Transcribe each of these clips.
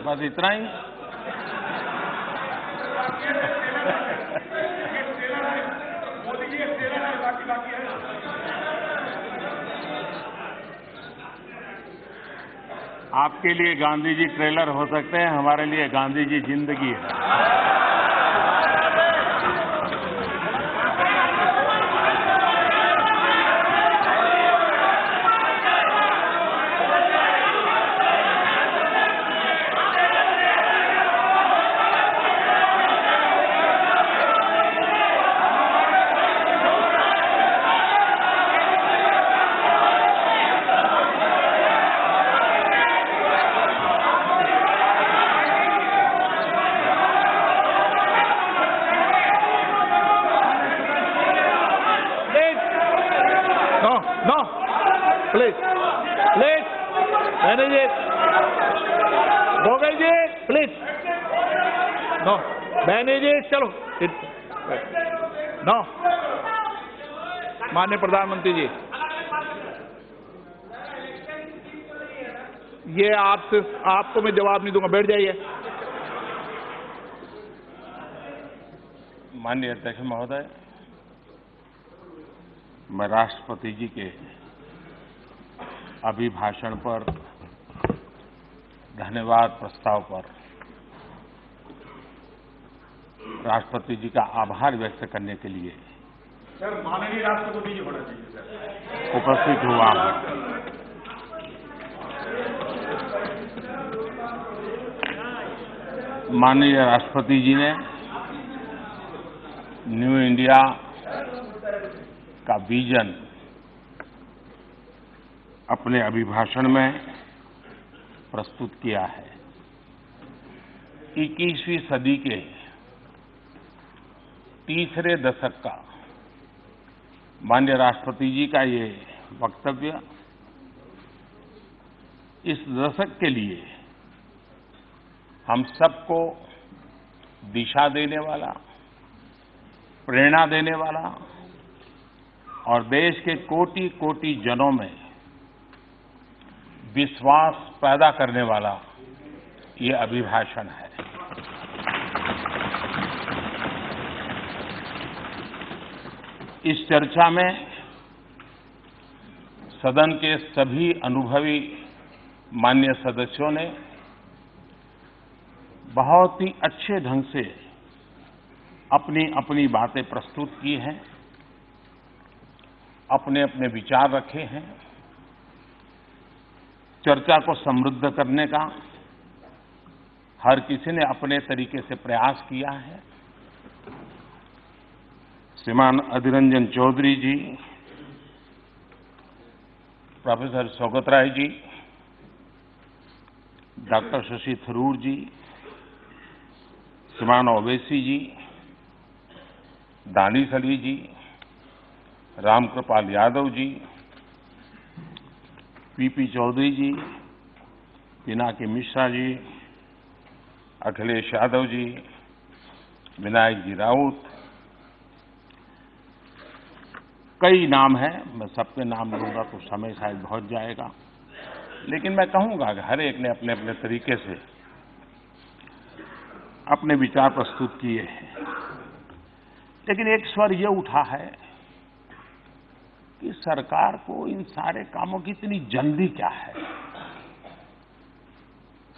बस इतना ही। आपके लिए गांधी जी ट्रेलर हो सकते हैं, हमारे लिए गांधी जी जिंदगी है। No, please, मैनेज इट, गोगल जी, प्लीज, नो, मैनेज इट, चलो, नो, माननीय प्रधानमंत्री जी, ये आपको मैं जवाब नहीं दूंगा, बैठ जाइए। माननीय अध्यक्ष महोदय, मैं राष्ट्रपति जी के अभिभाषण पर धन्यवाद प्रस्ताव पर राष्ट्रपति जी का आभार व्यक्त करने के लिए सर माननीय राष्ट्रपति जी होना चाहिए सर, उपस्थित हुआ हूं। माननीय राष्ट्रपति जी ने न्यू इंडिया का विजन अपने अभिभाषण में प्रस्तुत किया है। 21वीं सदी के तीसरे दशक का माननीय राष्ट्रपति जी का ये वक्तव्य इस दशक के लिए हम सबको दिशा देने वाला, प्रेरणा देने वाला और देश के कोटि कोटि जनों में विश्वास पैदा करने वाला ये अभिभाषण है। इस चर्चा में सदन के सभी अनुभवी माननीय सदस्यों ने बहुत ही अच्छे ढंग से अपनी अपनी बातें प्रस्तुत की हैं, अपने अपने विचार रखे हैं। चर्चा को समृद्ध करने का हर किसी ने अपने तरीके से प्रयास किया है। श्रीमान अधीर रंजन चौधरी जी, प्रोफेसर सौगत राय जी, डॉक्टर शशि थरूर जी, श्रीमान ओवैसी जी, दानिश अली जी, रामकृपाल यादव जी, पीपी चौधरी जी, पिनाकी मिश्रा जी, अखिलेश यादव जी, विनायक जी राउत, कई नाम हैं। मैं सबके नाम लूंगा तो समय शायद बहुत जाएगा, लेकिन मैं कहूंगा कि हर एक ने अपने अपने तरीके से अपने विचार प्रस्तुत किए हैं। लेकिन एक स्वर ये उठा है कि सरकार को इन सारे कामों की इतनी जल्दी क्या है,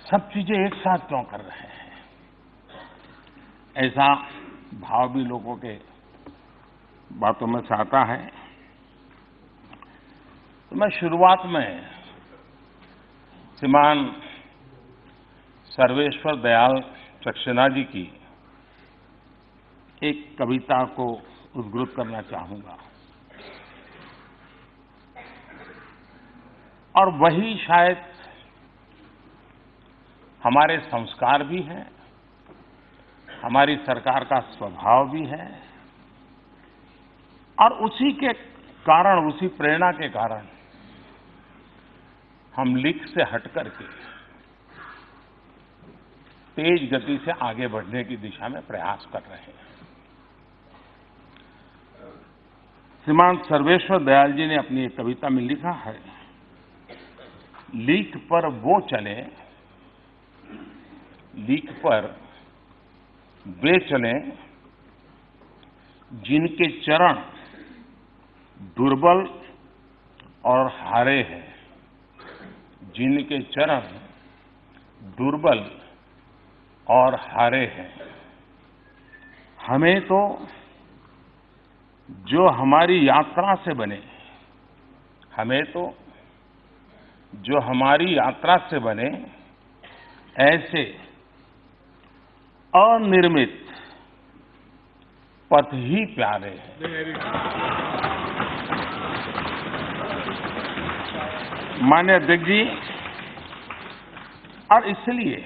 सब चीजें एक साथ क्यों कर रहे हैं। ऐसा भाव भी लोगों के बातों में से आता है। तो मैं शुरुआत में श्रीमान सर्वेश्वर दयाल सक्सेना जी की एक कविता को उद्धृत करना चाहूंगा, और वही शायद हमारे संस्कार भी हैं, हमारी सरकार का स्वभाव भी है, और उसी के कारण, उसी प्रेरणा के कारण हम लिख से हट करके तेज गति से आगे बढ़ने की दिशा में प्रयास कर रहे हैं। श्रीमान सर्वेश्वर दयाल जी ने अपनी एक कविता में लिखा है, लीक पर वो चले लीक पर वे चलें जिनके चरण दुर्बल और हारे हैं, जिनके चरण दुर्बल और हारे हैं। हमें तो जो हमारी यात्रा से बने, हमें तो जो हमारी यात्रा से बने ऐसे अनिर्मित पथ ही प्यारे हैं। माननीय अध्यक्ष जी, और इसलिए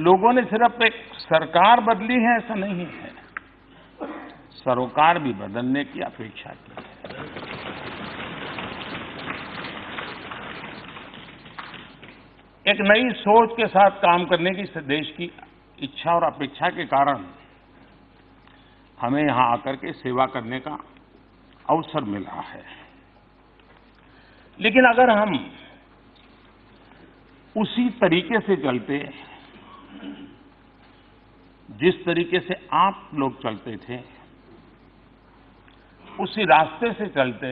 लोगों ने सिर्फ एक सरकार बदली है ऐसा नहीं है, सरोकार भी बदलने की अपेक्षा की है। एक नई सोच के साथ काम करने की इस देश की इच्छा और अपेक्षा के कारण हमें यहां आकर के सेवा करने का अवसर मिला है। लेकिन अगर हम उसी तरीके से चलते जिस तरीके से आप लोग चलते थे, उसी रास्ते से चलते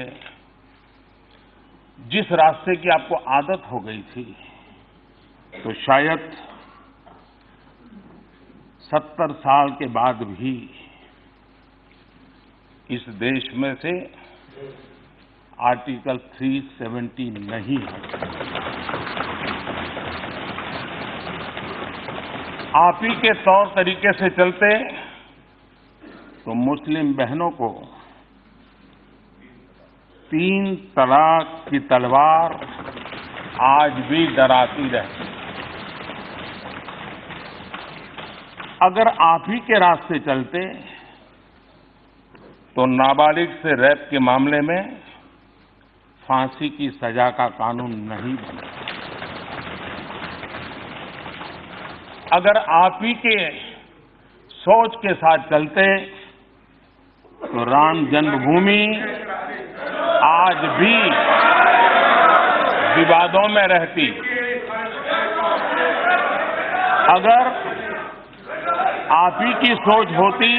जिस रास्ते की आपको आदत हो गई थी, तो शायद 70 साल के बाद भी इस देश में से आर्टिकल 370 नहीं है। आप ही के तौर तरीके से चलते तो मुस्लिम बहनों को 3 तलाक की तलवार आज भी डराती रहती। अगर आप ही के रास्ते चलते तो नाबालिग से रेप के मामले में फांसी की सजा का कानून नहीं बना। अगर आप ही के सोच के साथ चलते तो राम जन्मभूमि आज भी विवादों में रहती। अगर आप ही की सोच होती,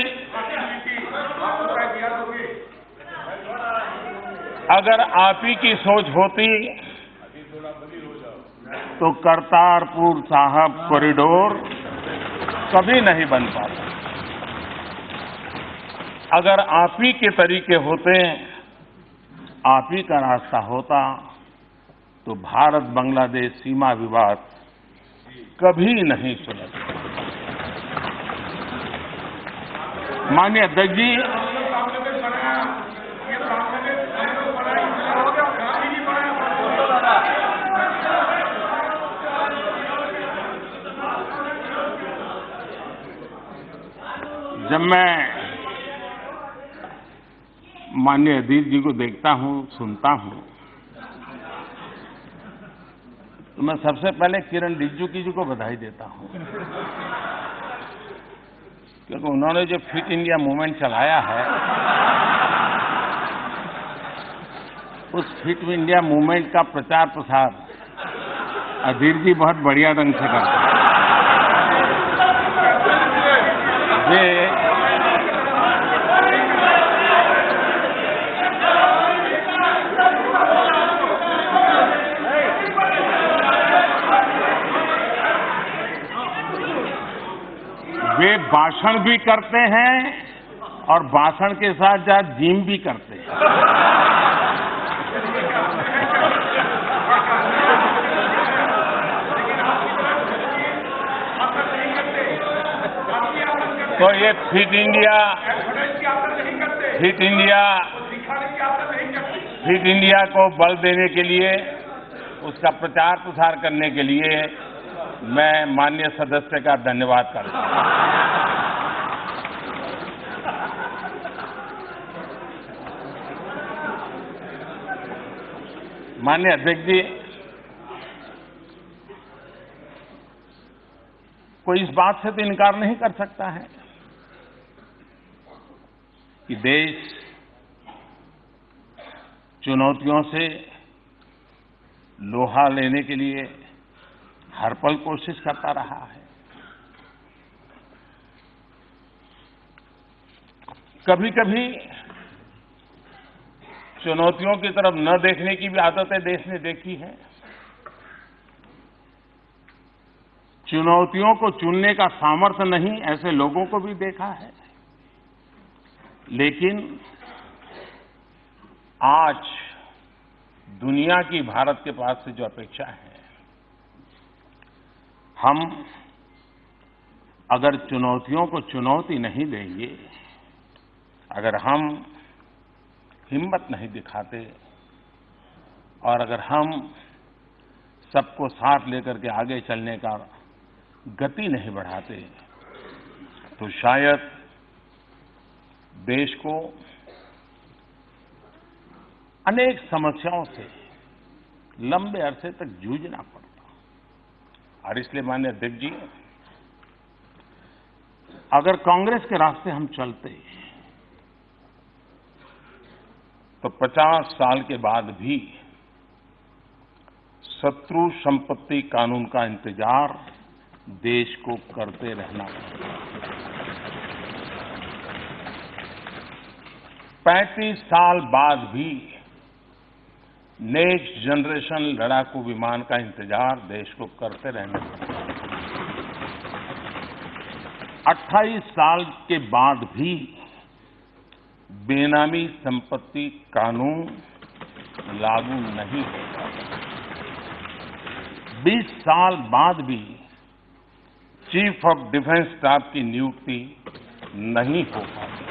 अगर आप ही की सोच होती तो करतारपुर साहिब कॉरिडोर कभी नहीं बन पाता। अगर आप ही के तरीके होते, आप ही का रास्ता होता, तो भारत बांग्लादेश सीमा विवाद कभी नहीं सुलझता। माननीय अध्यक्ष जी, जब मैं माननीय अधीर जी को देखता हूं, सुनता हूं, तो मैं सबसे पहले किरण रिजिजू जी को बधाई देता हूं, क्योंकि उन्होंने जो फिट इंडिया मूवमेंट चलाया है, उस फिट इंडिया मूवमेंट का प्रचार प्रसार अधीर जी बहुत बढ़िया ढंग से करते हैं। वे भाषण भी करते हैं और भाषण के साथ साथ जिम भी करते हैं। तो ये फिट इंडिया को बल देने के लिए, उसका प्रचार प्रसार करने के लिए मैं माननीय सदस्य का धन्यवाद करता हूं। माननीय अध्यक्ष जी, कोई इस बात से तो इनकार नहीं कर सकता है कि देश चुनौतियों से लोहा लेने के लिए हर पल कोशिश करता रहा है। कभी कभी चुनौतियों की तरफ न देखने की भी आदतें देश ने देखी है। चुनौतियों को चुनने का सामर्थ्य नहीं, ऐसे लोगों को भी देखा है। लेकिन आज दुनिया की भारत के पास से जो अपेक्षा है, हम अगर चुनौतियों को चुनौती नहीं देंगे, अगर हम हिम्मत नहीं दिखाते और अगर हम सबको साथ लेकर के आगे चलने का गति नहीं बढ़ाते, तो शायद देश को अनेक समस्याओं से लंबे अरसे तक जूझना पड़ता। और इसलिए माननीय अध्यक्ष जी, अगर कांग्रेस के रास्ते हम चलते तो 50 साल के बाद भी शत्रु संपत्ति कानून का इंतजार देश को करते रहना पड़ेगा। 35 साल बाद भी नेक्स्ट जनरेशन लड़ाकू विमान का इंतजार देश को करते रहना पड़ेगा। 28 साल के बाद भी बेनामी संपत्ति कानून लागू नहीं होगा। 20 साल बाद भी चीफ ऑफ डिफेंस स्टाफ की नियुक्ति नहीं हो पाती।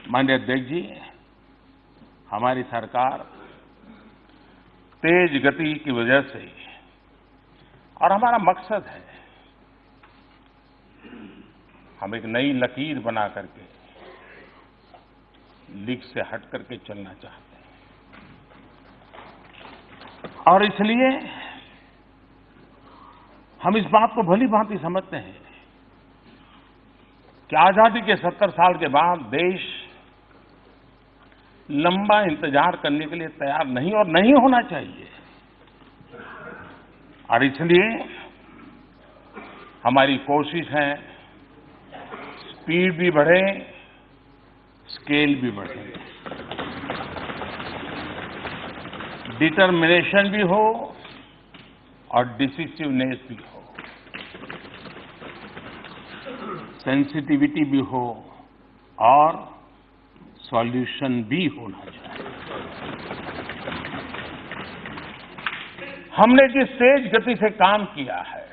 माननीय अध्यक्ष जी, हमारी सरकार तेज गति की वजह से, और हमारा मकसद है हम एक नई लकीर बना करके लीक से हट करके चलना चाहते हैं। और इसलिए हम इस बात को भली भांति समझते हैं कि आजादी के 70 साल के बाद देश लंबा इंतजार करने के लिए तैयार नहीं और नहीं होना चाहिए। और इसलिए हमारी कोशिश है स्पीड भी बढ़े, स्केल भी बढ़े, डिटर्मिनेशन भी हो और डिसिसिवनेस भी हो, सेंसिटिविटी भी हो और सॉल्यूशन भी होना चाहिए। हमने जिस तेज गति से काम किया है,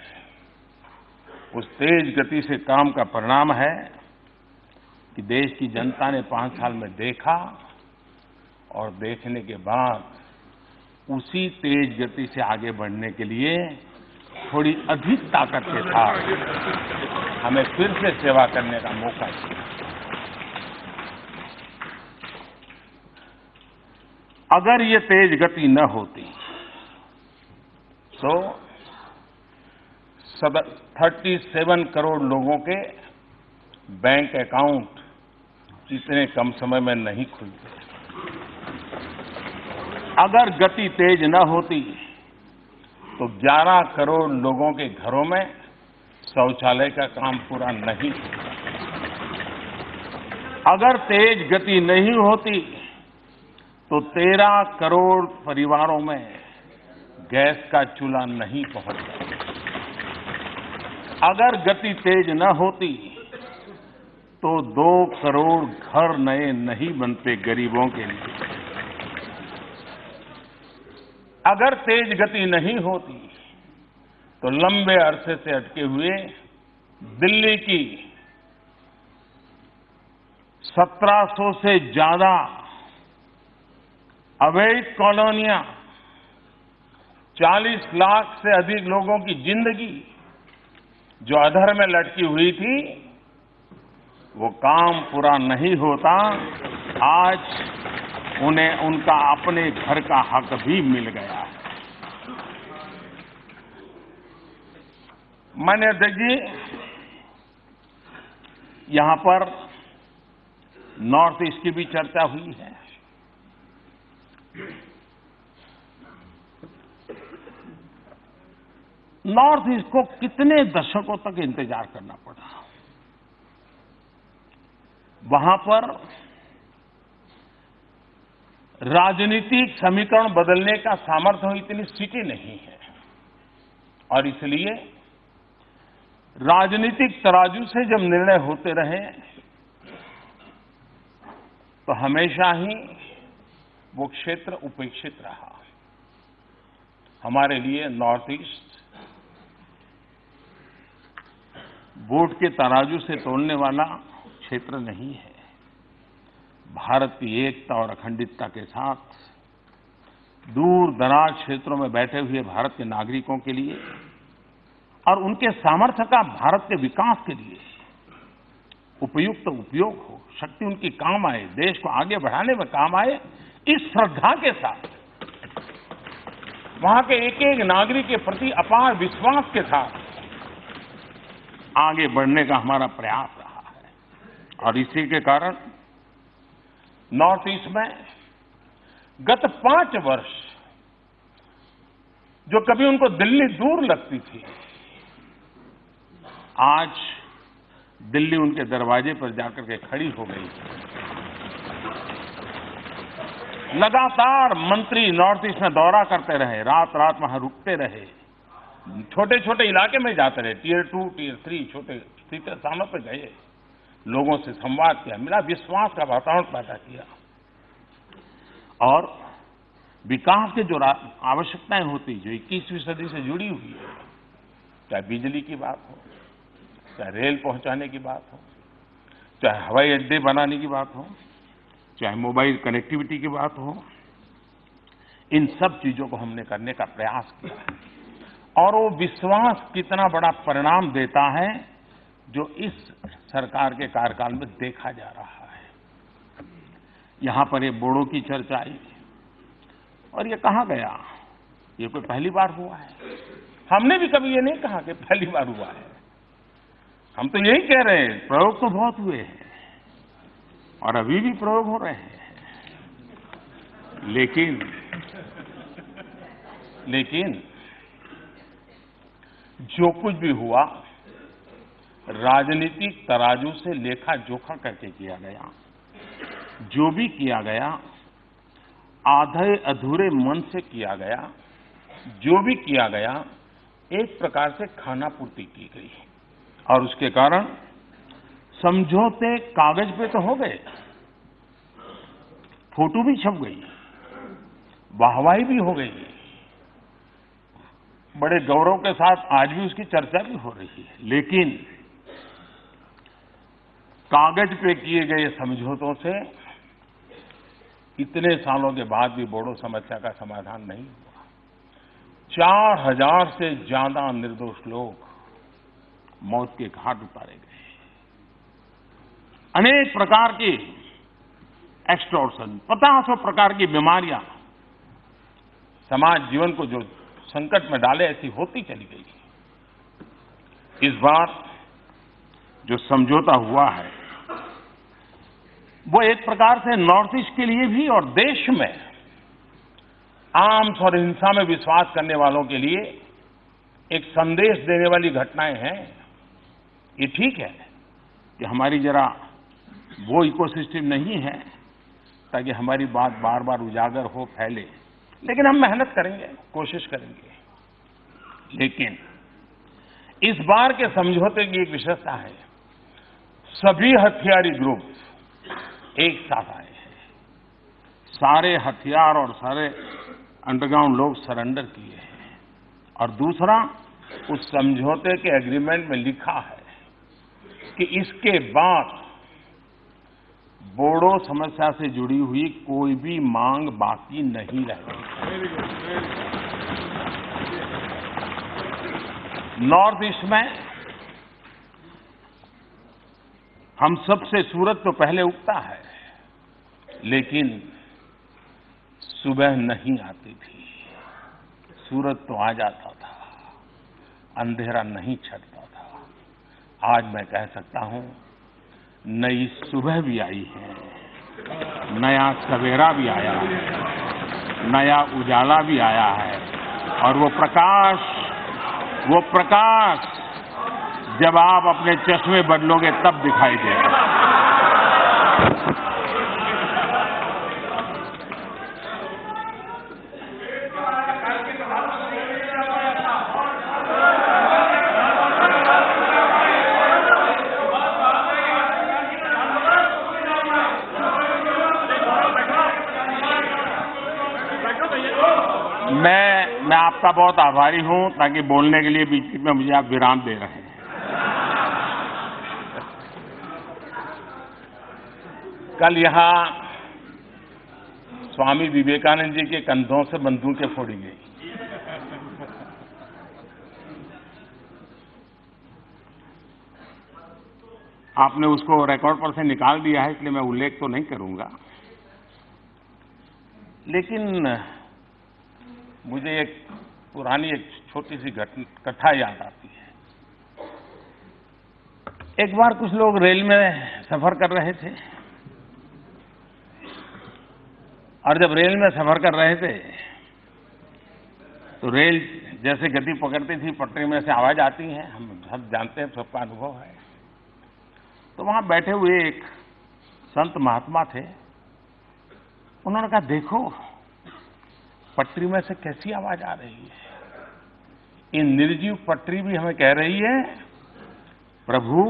उस तेज गति से काम का परिणाम है कि देश की जनता ने 5 साल में देखा और देखने के बाद उसी तेज गति से आगे बढ़ने के लिए थोड़ी अधिक ताकत के साथ हमें फिर से सेवा करने का मौका दिया। अगर ये तेज गति न होती तो 37 करोड़ लोगों के बैंक अकाउंट इतने कम समय में नहीं खुलते। अगर गति तेज न होती तो 11 करोड़ लोगों के घरों में शौचालय का काम पूरा नहीं होता। अगर तेज गति नहीं होती तो 13 करोड़ परिवारों में गैस का चूल्हा नहीं पहुंचता। अगर गति तेज न होती तो 2 करोड़ घर नए नहीं बनते गरीबों के लिए। अगर तेज गति नहीं होती तो लंबे अरसे से अटके हुए दिल्ली की 1700 से ज्यादा अवैध कॉलोनियां, 40 लाख से अधिक लोगों की जिंदगी जो अधर में लटकी हुई थी, वो काम पूरा नहीं होता। आज उन्हें उनका अपने घर का हक भी मिल गया है। माननीय अध्यक्ष जी, यहां पर नॉर्थ ईस्ट की भी चर्चा हुई है। नॉर्थ ईस्ट को कितने दशकों तक इंतजार करना पड़ा। वहां पर राजनीतिक समीकरण बदलने का सामर्थ्य इतनी सीटें नहीं है और इसलिए राजनीतिक तराजू से जब निर्णय होते रहे तो हमेशा ही वो क्षेत्र उपेक्षित रहा। हमारे लिए नॉर्थ ईस्ट वोट के तराजू से तोलने वाला क्षेत्र नहीं है। भारत की एकता और अखंडितता के साथ दूर दराज क्षेत्रों में बैठे हुए भारत के नागरिकों के लिए और उनके सामर्थ्य का भारत के विकास के लिए उपयुक्त उपयोग हो, शक्ति उनकी काम आए, देश को आगे बढ़ाने में काम आए, इस श्रद्धा के साथ वहां के एक एक नागरिक के प्रति अपार विश्वास के साथ आगे बढ़ने का हमारा प्रयास रहा है। और इसी के कारण नॉर्थ ईस्ट में गत 5 वर्ष जो कभी उनको दिल्ली दूर लगती थी, आज दिल्ली उनके दरवाजे पर जाकर के खड़ी हो गई। लगातार मंत्री नॉर्थ ईस्ट में दौरा करते रहे, रात रात वहां रुकते रहे, छोटे छोटे इलाके में जाते रहे, टियर 2, टियर 3 छोटे स्थानों पर गए, लोगों से संवाद किया, मिला, विश्वास का वातावरण पैदा किया और विकास की जो आवश्यकताएं होती जो 21वीं सदी से जुड़ी हुई है, चाहे बिजली की बात हो, चाहे रेल पहुंचाने की बात हो, चाहे हवाई अड्डे बनाने की बात हो, चाहे मोबाइल कनेक्टिविटी की बात हो, इन सब चीजों को हमने करने का प्रयास किया है। और वो विश्वास कितना बड़ा परिणाम देता है जो इस सरकार के कार्यकाल में देखा जा रहा है। यहां पर ये बोडो की चर्चा आई और ये कहां गया? ये कोई पहली बार हुआ है? हमने भी कभी ये नहीं कहा कि पहली बार हुआ है। हम तो यही कह रहे हैं, प्रयोग तो बहुत हुए हैं और अभी भी प्रयोग हो रहे हैं, लेकिन जो कुछ भी हुआ राजनीतिक तराजू से लेखा जोखा करके किया गया। जो भी किया गया आधे अधूरे मन से किया गया। जो भी किया गया एक प्रकार से खानापूर्ति की गई और उसके कारण समझौते कागज पे तो हो गए, फोटो भी छप गई, वाहवाही भी हो गई, बड़े गौरव के साथ आज भी उसकी चर्चा भी हो रही है। लेकिन कागज पे किए गए समझौतों से इतने सालों के बाद भी बोडो समस्या का समाधान नहीं हुआ। 4000 से ज्यादा निर्दोष लोग मौत के घाट उतारे गए। अनेक प्रकार की एक्सटॉर्शन, 50 प्रकार की बीमारियां समाज जीवन को जो संकट में डाले, ऐसी होती चली गई। इस बार जो समझौता हुआ है वो एक प्रकार से नॉर्थ ईस्ट के लिए भी और देश में आर्म्स और हिंसा में विश्वास करने वालों के लिए एक संदेश देने वाली घटनाएं हैं। ये ठीक है कि हमारी जरा वो इकोसिस्टम नहीं है ताकि हमारी बात बार बार उजागर हो, फैले, लेकिन हम मेहनत करेंगे, कोशिश करेंगे। लेकिन इस बार के समझौते की एक विशेषता है, सभी हथियारी ग्रुप एक साथ आए हैं। सारे हथियार और सारे अंडरग्राउंड लोग सरेंडर किए हैं। और दूसरा, उस समझौते के एग्रीमेंट में लिखा है कि इसके बाद बोडो समस्या से जुड़ी हुई कोई भी मांग बाकी नहीं रहेगी। नॉर्थ ईस्ट में हम सबसे सूरज तो पहले उगता है, लेकिन सुबह नहीं आती थी। सूरज तो आ जाता था, अंधेरा नहीं छटता था। आज मैं कह सकता हूं नई सुबह भी आई है, नया सवेरा भी आया है, नया उजाला भी आया है और वो प्रकाश जब आप अपने चश्मे बदलोगे तब दिखाई देगा। मैं आपका बहुत आभारी हूं, ताकि बोलने के लिए बीच में मुझे आप विराम दे रहे हैं। कल यहां स्वामी विवेकानंद जी के कंधों से बंदूकें फोड़ी गई। आपने उसको रिकॉर्ड पर से निकाल दिया है, इसलिए मैं उल्लेख तो नहीं करूंगा, लेकिन मुझे एक पुरानी छोटी सी कथा याद आती है। एक बार कुछ लोग रेल में सफर कर रहे थे, और जब रेल में सफर कर रहे थे तो रेल जैसे गति पकड़ती थी, पटरी में से आवाज आती है, हम सब जानते हैं, सबका अनुभव है। तो वहां बैठे हुए एक संत महात्मा थे। उन्होंने कहा, देखो पटरी में से कैसी आवाज आ रही है। ये निर्जीव पटरी भी हमें कह रही है, प्रभु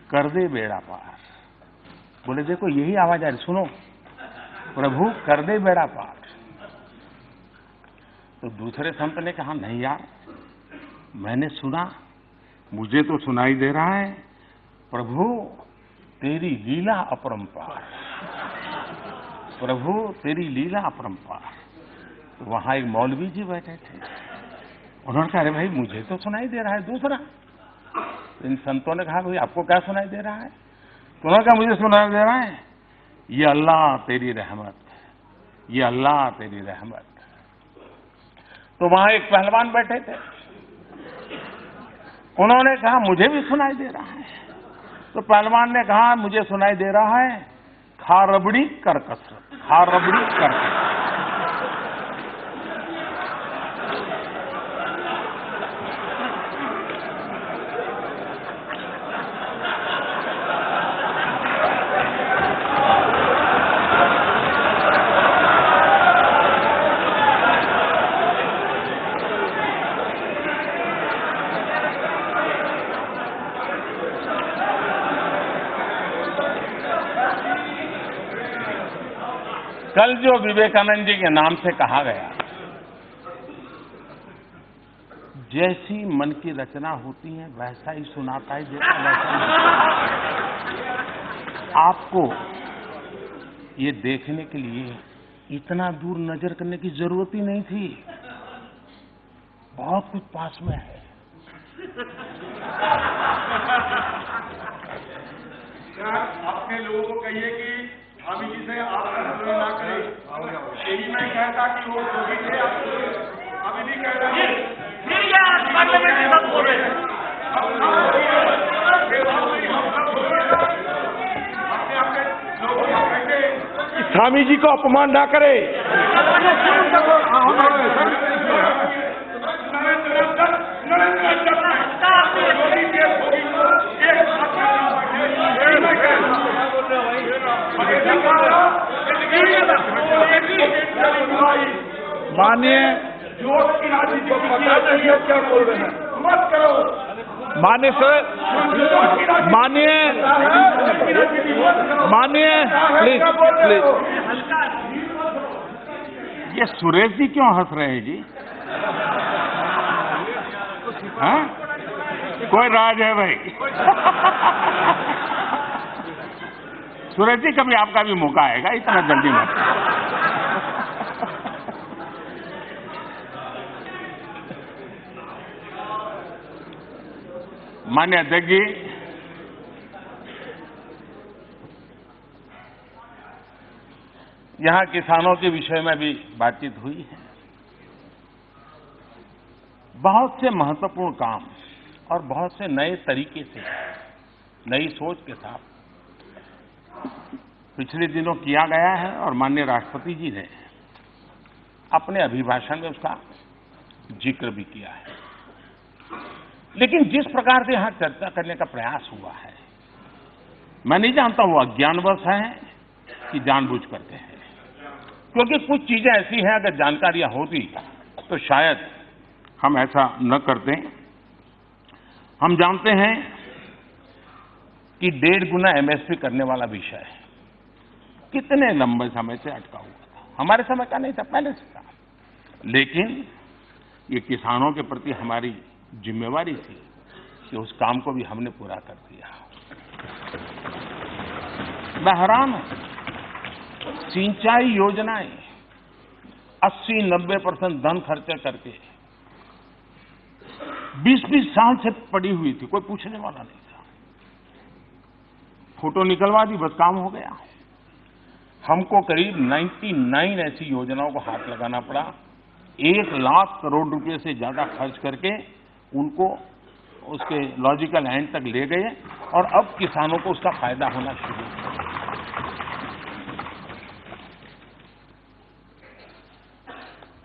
कर दे बेड़ा पार। बोले, देखो यही आवाज आ रही, सुनो, प्रभु कर दे बेड़ा पार। तो दूसरे संत ने कहा, नहीं यार, मैंने सुना, मुझे तो सुनाई दे रहा है, प्रभु तेरी लीला अपरंपार, प्रभु तेरी लीला अपरंपार। तो वहां एक मौलवी जी बैठे थे। उन्होंने कहा, अरे भाई मुझे तो सुनाई दे रहा है दूसरा। इन संतों ने कहा, भाई आपको क्या सुनाई दे रहा है? तो उन्होंने कहा, मुझे सुनाई दे रहा है, ये अल्लाह तेरी रहमत, ये अल्लाह तेरी रहमत। तो वहां एक पहलवान बैठे थे। उन्होंने कहा, मुझे भी सुनाई दे रहा है। तो पहलवान ने कहा, मुझे सुनाई दे रहा है, खा रबड़ी कर कसरत, खा रबड़ी कर कसरत। कल जो विवेकानंद जी के नाम से कहा गया, जैसी मन की रचना होती है वैसा ही सुनाता है, जैसा वैसा नहीं। आपको ये देखने के लिए इतना दूर नजर करने की जरूरत ही नहीं थी, बहुत कुछ पास में है। अपने लोगों को कहिए कि स्वामी जी से आप तुलना ना करें। यही मैं कहता कि वो जोगी थे, अभी नहीं कह रहे। फिर यार पार्लियामेंट में सब बोल रहे हैं। स्वामी जी को अपमान ना करे। मानिए जो की राजनीति क्या बोल रहे हैं, मत करो। मानिए सर, मानिए प्लीज प्लीज। ये सुरेश जी क्यों हंस रहे हैं जी? हाँ? कोई राज है भाई? सुरेश जी, कभी आपका भी मौका आएगा, इतना जल्दी मत। माननीय अध्यक्ष जी, यहां किसानों के विषय में भी बातचीत हुई है। बहुत से महत्वपूर्ण काम और बहुत से नए तरीके से, नई सोच के साथ पिछले दिनों किया गया है, और माननीय राष्ट्रपति जी ने अपने अभिभाषण में उसका जिक्र भी किया है। लेकिन जिस प्रकार से यहां चर्चा करने का प्रयास हुआ है, मैं नहीं जानता वो अज्ञानवश है कि जानबूझ करके है, क्योंकि कुछ चीजें ऐसी हैं अगर जानकारियां होती तो शायद हम ऐसा न करते। हम जानते हैं कि 1.5 गुना एमएसपी करने वाला विषय कितने लंबे समय से अटका हुआ था। हमारे समय का नहीं था, पहले से था, लेकिन ये किसानों के प्रति हमारी जिम्मेवारी थी कि उस काम को भी हमने पूरा कर दिया। मैं हैरान हूं, सिंचाई योजनाएं 80-90% धन खर्चे करके 20-20 साल से पड़ी हुई थी, कोई पूछने वाला नहीं था। फोटो निकलवा दी, बस काम हो गया। हमको करीब 99 ऐसी योजनाओं को हाथ लगाना पड़ा, 1 लाख करोड़ रुपए से ज्यादा खर्च करके उनको उसके लॉजिकल एंड तक ले गए और अब किसानों को उसका फायदा होना शुरू हुआ।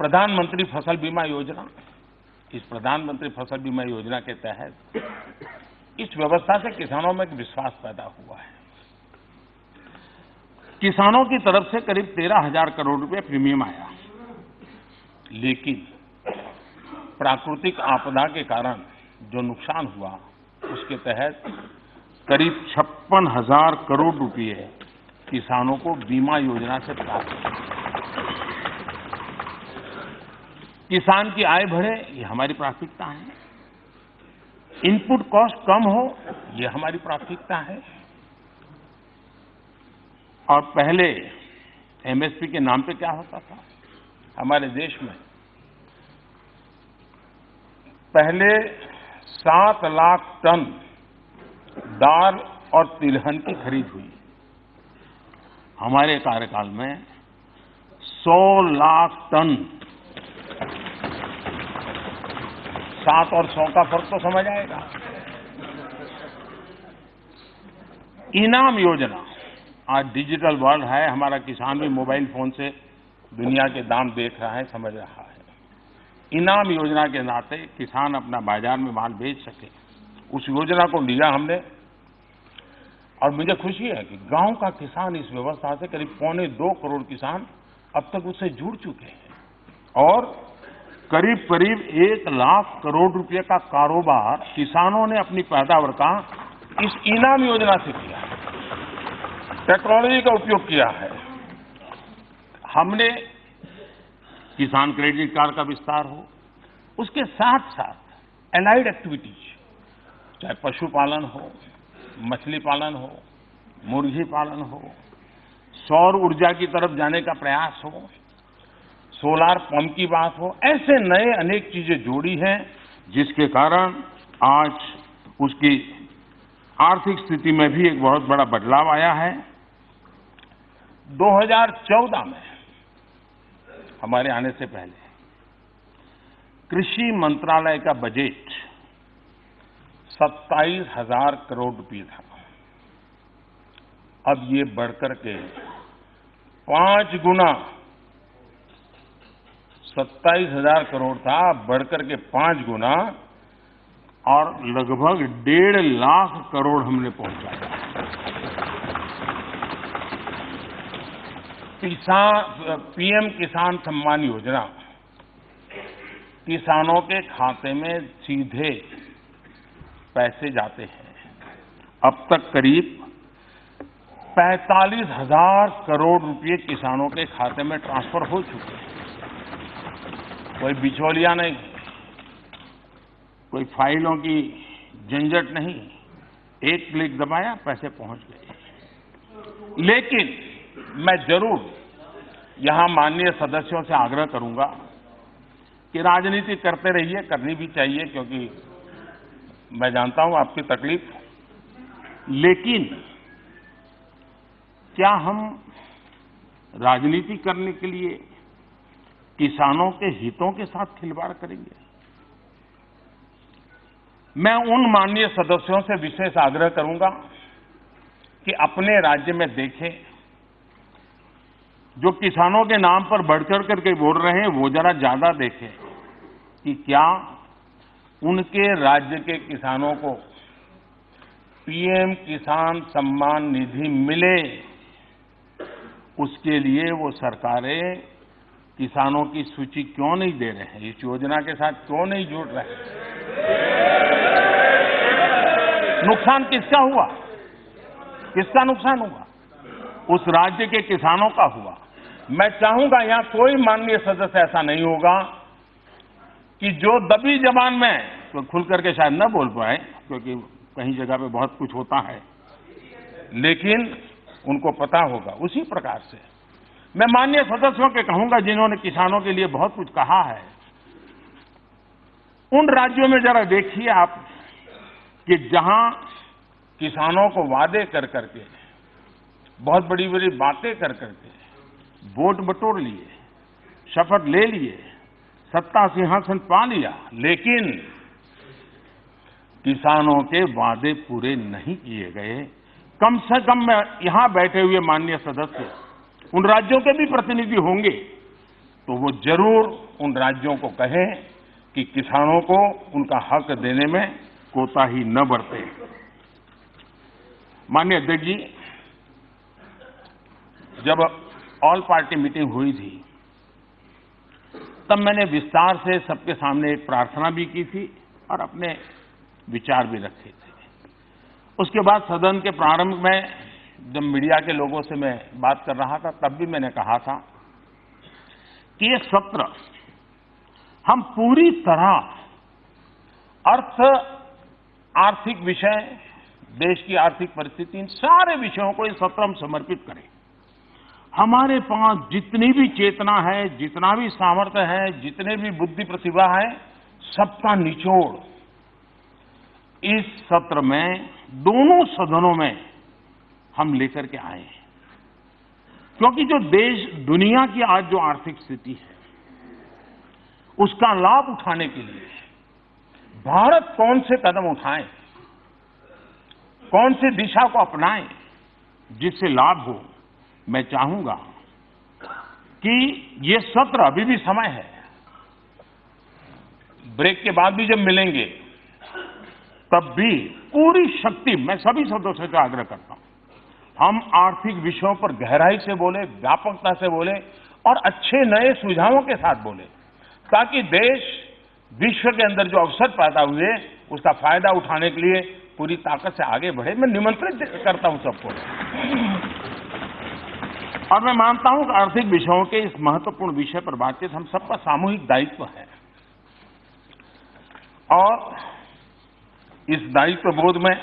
प्रधानमंत्री फसल बीमा योजना, इस प्रधानमंत्री फसल बीमा योजना के तहत इस व्यवस्था से किसानों में एक विश्वास पैदा हुआ है। किसानों की तरफ से करीब 13,000 करोड़ रुपए प्रीमियम आया, लेकिन प्राकृतिक आपदा के कारण जो नुकसान हुआ उसके तहत करीब 56,000 करोड़ रुपए किसानों को बीमा योजना से प्राप्त हुए। किसान की आय बढ़े, ये हमारी प्राथमिकता है। इनपुट कॉस्ट कम हो, ये हमारी प्राथमिकता है। और पहले एमएसपी के नाम पे क्या होता था हमारे देश में? पहले 7 लाख टन दाल और तिलहन की खरीद हुई। हमारे कार्यकाल में 100 लाख टन। 7 और 100 का फर्क तो समझ आएगा। इनाम योजना, आज डिजिटल वर्ल्ड है, हमारा किसान भी मोबाइल फोन से दुनिया के दाम देख रहा है, समझ रहा है। इनाम योजना के नाते किसान अपना बाजार में माल बेच सके, उस योजना को लिया हमने। और मुझे खुशी है कि गांव का किसान इस व्यवस्था से करीब 2.25 करोड़ किसान अब तक उससे जुड़ चुके हैं और करीब 1 लाख करोड़ रुपए का कारोबार किसानों ने अपनी पैदावार का इस इनाम योजना से किया है। टेक्नोलॉजी का उपयोग किया है हमने। किसान क्रेडिट कार्ड का विस्तार हो, उसके साथ साथ एलाइड एक्टिविटीज, चाहे पशुपालन हो, मछली पालन हो, मुर्गी पालन हो, सौर ऊर्जा की तरफ जाने का प्रयास हो, सोलार पंप की बात हो, ऐसे नए अनेक चीजें जोड़ी हैं जिसके कारण आज उसकी आर्थिक स्थिति में भी एक बहुत बड़ा बदलाव आया है। 2014 में हमारे आने से पहले कृषि मंत्रालय का बजट 27,000 करोड़ रुपए था। अब ये बढ़कर के 5 गुना, 27,000 करोड़ था, बढ़कर के 5 गुना और लगभग 1.5 लाख करोड़ हमने पहुंचाया। पीएम किसान सम्मान योजना किसानों के खाते में सीधे पैसे जाते हैं। अब तक करीब 45,000 करोड़ रुपए किसानों के खाते में ट्रांसफर हो चुके हैं। कोई बिचौलिया नहीं, कोई फाइलों की झंझट नहीं, एक क्लिक दबाया, पैसे पहुंच गए। लेकिन मैं जरूर यहां माननीय सदस्यों से आग्रह करूंगा कि राजनीति करते रहिए, करनी भी चाहिए, क्योंकि मैं जानता हूं आपकी तकलीफ, लेकिन क्या हम राजनीति करने के लिए किसानों के हितों के साथ खिलवाड़ करेंगे? मैं उन माननीय सदस्यों से विशेष आग्रह करूंगा कि अपने राज्य में देखें, जो किसानों के नाम पर बढ़ चढ़ करके बोल रहे हैं वो जरा ज्यादा देखें। कि क्या उनके राज्य के किसानों को पीएम किसान सम्मान निधि मिले, उसके लिए वो सरकारें किसानों की सूची क्यों नहीं दे रहे हैं, इस योजना के साथ क्यों नहीं जुड़ रहे हैं? नुकसान किसका हुआ? किसका नुकसान हुआ? उस राज्य के किसानों का हुआ। मैं चाहूंगा यहां कोई माननीय सदस्य ऐसा नहीं होगा कि जो दबी जबान में तो खुल करके शायद न बोल पाए, क्योंकि कहीं जगह पे बहुत कुछ होता है, लेकिन उनको पता होगा। उसी प्रकार से मैं माननीय सदस्यों के कहूंगा जिन्होंने किसानों के लिए बहुत कुछ कहा है, उन राज्यों में जरा देखिए आप कि जहां किसानों को वादे कर करके, बहुत बड़ी बड़ी बातें कर करके वोट बटोर लिए, शपथ ले लिए, सत्ता सिंहासन पा लिया, लेकिन किसानों के वादे पूरे नहीं किए गए। कम से कम मैं यहां बैठे हुए माननीय सदस्य उन राज्यों के भी प्रतिनिधि होंगे तो वो जरूर उन राज्यों को कहें कि किसानों को उनका हक देने में कोताही न बरते। माननीय अध्यक्ष जी, जब ऑल पार्टी मीटिंग हुई थी तब मैंने विस्तार से सबके सामने एक प्रार्थना भी की थी और अपने विचार भी रखे थे। उसके बाद सदन के प्रारंभ में जब मीडिया के लोगों से मैं बात कर रहा था तब भी मैंने कहा था कि ये सत्र हम पूरी तरह आर्थिक विषय, देश की आर्थिक परिस्थिति, इन सारे विषयों को इस सत्र हम समर्पित करें। हमारे पास जितनी भी चेतना है, जितना भी सामर्थ्य है, जितने भी बुद्धि प्रतिभा है, सबका निचोड़ इस सत्र में दोनों सदनों में हम लेकर के आए हैं। क्योंकि जो देश, दुनिया की आज जो आर्थिक स्थिति है, उसका लाभ उठाने के लिए भारत कौन से कदम उठाए, कौन सी दिशा को अपनाए जिससे लाभ हो। मैं चाहूंगा कि ये सत्र, अभी भी समय है, ब्रेक के बाद भी जब मिलेंगे तब भी पूरी शक्ति, मैं सभी सदस्यों से आग्रह करता हूं, हम आर्थिक विषयों पर गहराई से बोले, व्यापकता से बोले और अच्छे नए सुझावों के साथ बोले, ताकि देश विश्व के अंदर जो अवसर पैदा हुए उसका फायदा उठाने के लिए पूरी ताकत से आगे बढ़े। मैं निमंत्रित करता हूं सबको। और मैं मानता हूं कि आर्थिक विषयों के इस महत्वपूर्ण विषय पर बातचीत हम सबका सामूहिक दायित्व है और इस दायित्व बोध में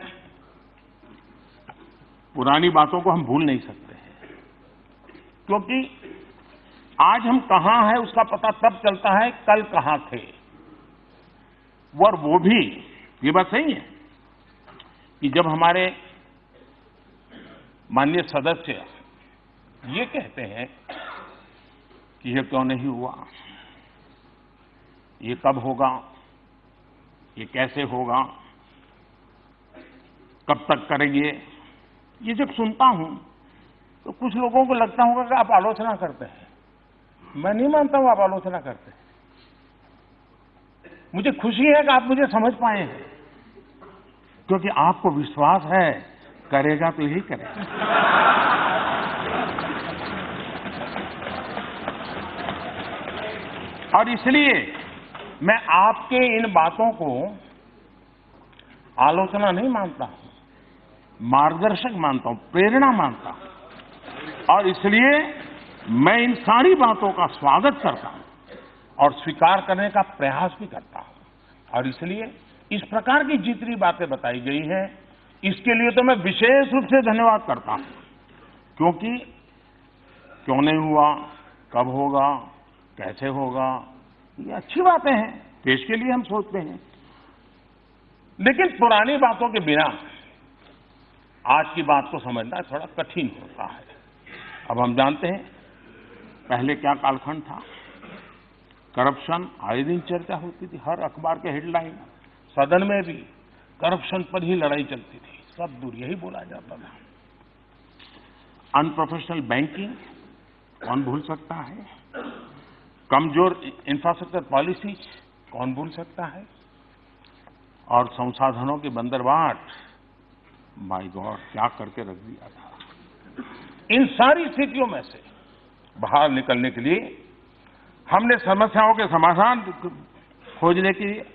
पुरानी बातों को हम भूल नहीं सकते हैं, क्योंकि आज हम कहां हैं उसका पता तब चलता है कल कहां थे। और वो भी, ये बात सही है कि जब हमारे माननीय सदस्य ये कहते हैं कि ये क्यों नहीं हुआ, ये कब होगा, ये कैसे होगा, कब तक करेंगे, ये जब सुनता हूं तो कुछ लोगों को लगता होगा कि आप आलोचना करते हैं। मैं नहीं मानता हूं आप आलोचना करते हैं। मुझे खुशी है कि आप मुझे समझ पाए हैं, क्योंकि आपको विश्वास है करेगा तो यही करेगा। और इसलिए मैं आपके इन बातों को आलोचना नहीं मानता हूं, मार्गदर्शक मानता हूं, प्रेरणा मानता हूं। और इसलिए मैं इन सारी बातों का स्वागत करता हूं और स्वीकार करने का प्रयास भी करता हूं। और इसलिए इस प्रकार की जितनी बातें बताई गई हैं, इसके लिए तो मैं विशेष रूप से धन्यवाद करता हूं, क्योंकि क्यों नहीं हुआ, कब होगा, कैसे होगा, ये अच्छी बातें हैं, देश के लिए हम सोचते हैं। लेकिन पुरानी बातों के बिना आज की बात को समझना थोड़ा कठिन होता है। अब हम जानते हैं पहले क्या कालखंड था। करप्शन आए दिन चर्चा होती थी, हर अखबार के हेडलाइन, सदन में भी करप्शन पर ही लड़ाई चलती थी, सब दूर यही बोला जाता था। अनप्रोफेशनल बैंकिंग कौन भूल सकता है, कमजोर इंफ्रास्ट्रक्चर पॉलिसीज, कौन भूल सकता है? और संसाधनों की बंदरबाट, माय गॉड, क्या करके रख दिया था। इन सारी स्थितियों में से बाहर निकलने के लिए हमने समस्याओं के समाधान खोजने के लिए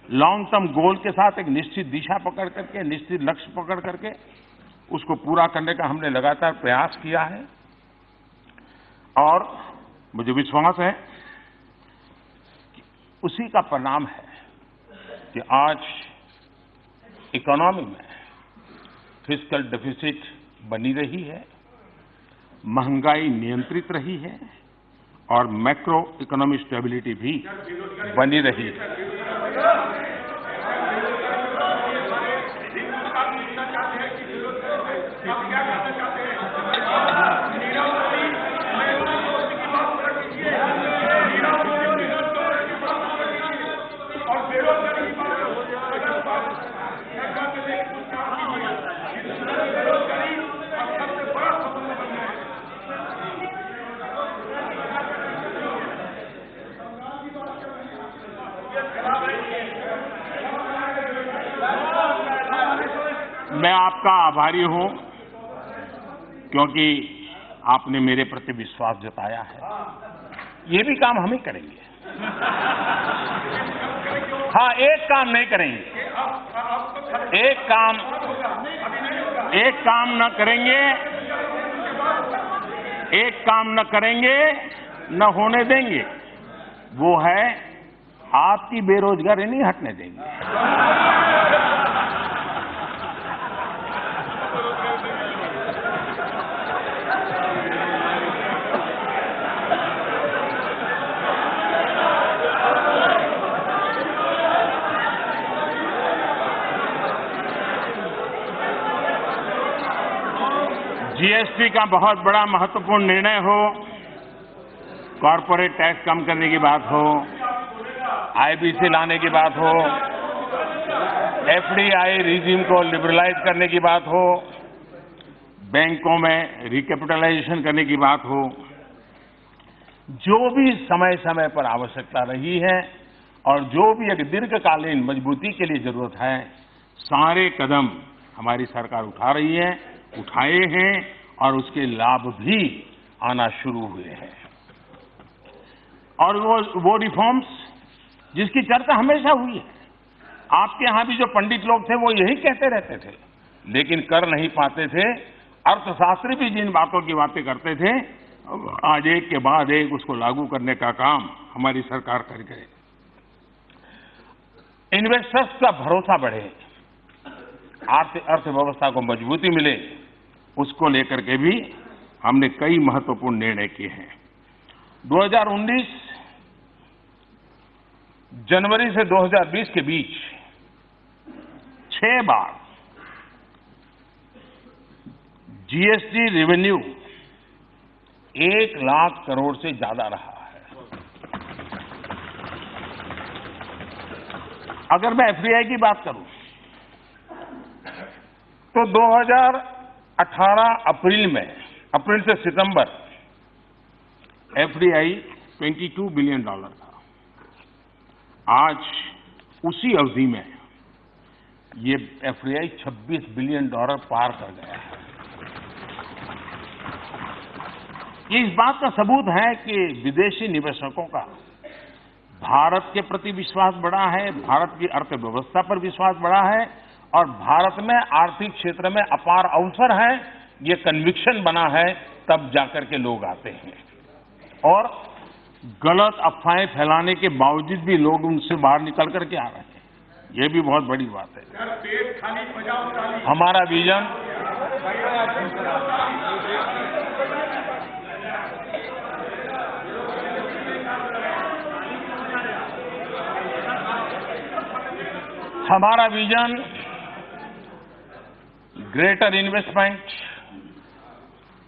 लॉन्ग टर्म गोल के साथ एक निश्चित दिशा पकड़ करके, निश्चित लक्ष्य पकड़ करके उसको पूरा करने का हमने लगातार प्रयास किया है। और मुझे विश्वास है कि उसी का परिणाम है कि आज इकोनॉमी में फिस्कल डेफिसिट बनी रही है, महंगाई नियंत्रित रही है और मैक्रो इकोनॉमिक स्टेबिलिटी भी बनी रही है। मैं आपका आभारी हूं क्योंकि आपने मेरे प्रति विश्वास जताया है। ये भी काम हम ही करेंगे। हाँ, एक काम नहीं करेंगे, एक काम न करेंगे, एक काम न करेंगे, न होने देंगे, वो है आपकी बेरोजगारी नहीं हटने देंगे। जीएसटी का बहुत बड़ा महत्वपूर्ण निर्णय हो, कॉरपोरेट टैक्स कम करने की बात हो, आईबीसी लाने की बात हो, एफडीआई रिजीम को लिबरलाइज करने की बात हो, बैंकों में रिकैपिटलाइजेशन करने की बात हो, जो भी समय समय पर आवश्यकता रही है और जो भी एक दीर्घकालीन मजबूती के लिए जरूरत है, सारे कदम हमारी सरकार उठा रही है, उठाए हैं और उसके लाभ भी आना शुरू हुए हैं। और वो रिफॉर्म्स जिसकी चर्चा हमेशा हुई है, आपके यहां भी जो पंडित लोग थे वो यही कहते रहते थे, लेकिन कर नहीं पाते थे। अर्थशास्त्री भी जिन बातों की बातें करते थे, आज एक के बाद एक उसको लागू करने का काम हमारी सरकार कर गए। इन्वेस्टर्स का भरोसा बढ़े, अर्थव्यवस्था को मजबूती मिले, उसको लेकर के भी हमने कई महत्वपूर्ण निर्णय किए हैं। 2019 जनवरी से 2020 के बीच 6 बार जीएसटी रेवेन्यू 1 लाख करोड़ से ज्यादा रहा है। अगर मैं एफडीआई की बात करूं तो 2018 अप्रैल से सितंबर एफडीआई $22 बिलियन था। आज उसी अवधि में ये एफडीआई $26 बिलियन पार कर गया है। ये इस बात का सबूत है कि विदेशी निवेशकों का भारत के प्रति विश्वास बढ़ा है, भारत की अर्थव्यवस्था पर विश्वास बढ़ा है और भारत में आर्थिक क्षेत्र में अपार अवसर है, ये कन्विक्शन बना है, तब जाकर के लोग आते हैं। और गलत अफवाहें फैलाने के बावजूद भी लोग उनसे बाहर निकल करके आ रहे हैं, ये भी बहुत बड़ी बात है। हमारा vision greater investment,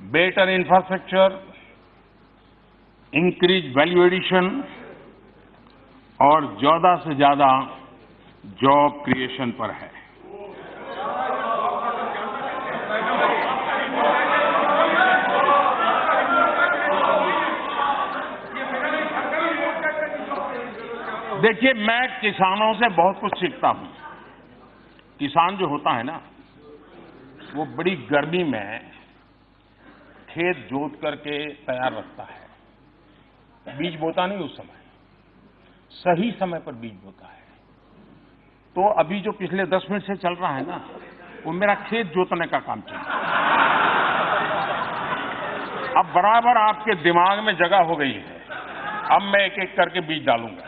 better infrastructure, increase value addition और ज्यादा से ज्यादा जॉब क्रिएशन पर है। देखिए, मैं किसानों से बहुत कुछ सीखता हूं। किसान जो होता है ना, वो बड़ी गर्मी में खेत जोत करके तैयार रखता है। बीज बोता नहीं उस समय, सही समय पर बीज बोता है। तो अभी जो पिछले 10 मिनट से चल रहा है ना, वो मेरा खेत जोतने का काम चल रहा है। अब बराबर आपके दिमाग में जगह हो गई है। अब मैं एक एक करके बीज डालूंगा।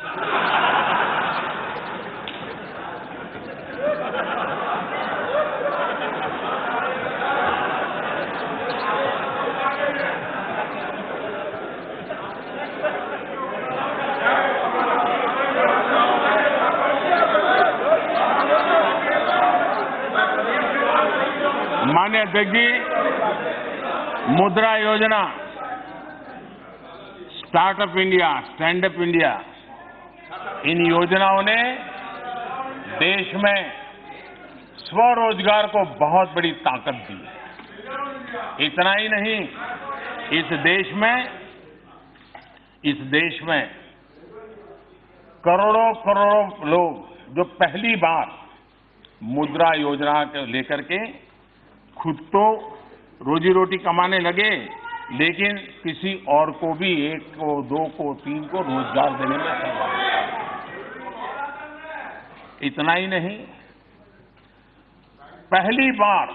माननीय अध्यक्ष ji, Mudra Yojana, startup India, stand up India, इन योजनाओं ने देश में स्वरोजगार को बहुत बड़ी ताकत दी है। इतना ही नहीं, इस देश में करोड़ों करोड़ों लोग जो पहली बार मुद्रा योजना को लेकर के खुद तो रोजी रोटी कमाने लगे, लेकिन किसी और को भी, एक को, दो को, तीन को रोजगार देने में सफल हुए। इतना ही नहीं, पहली बार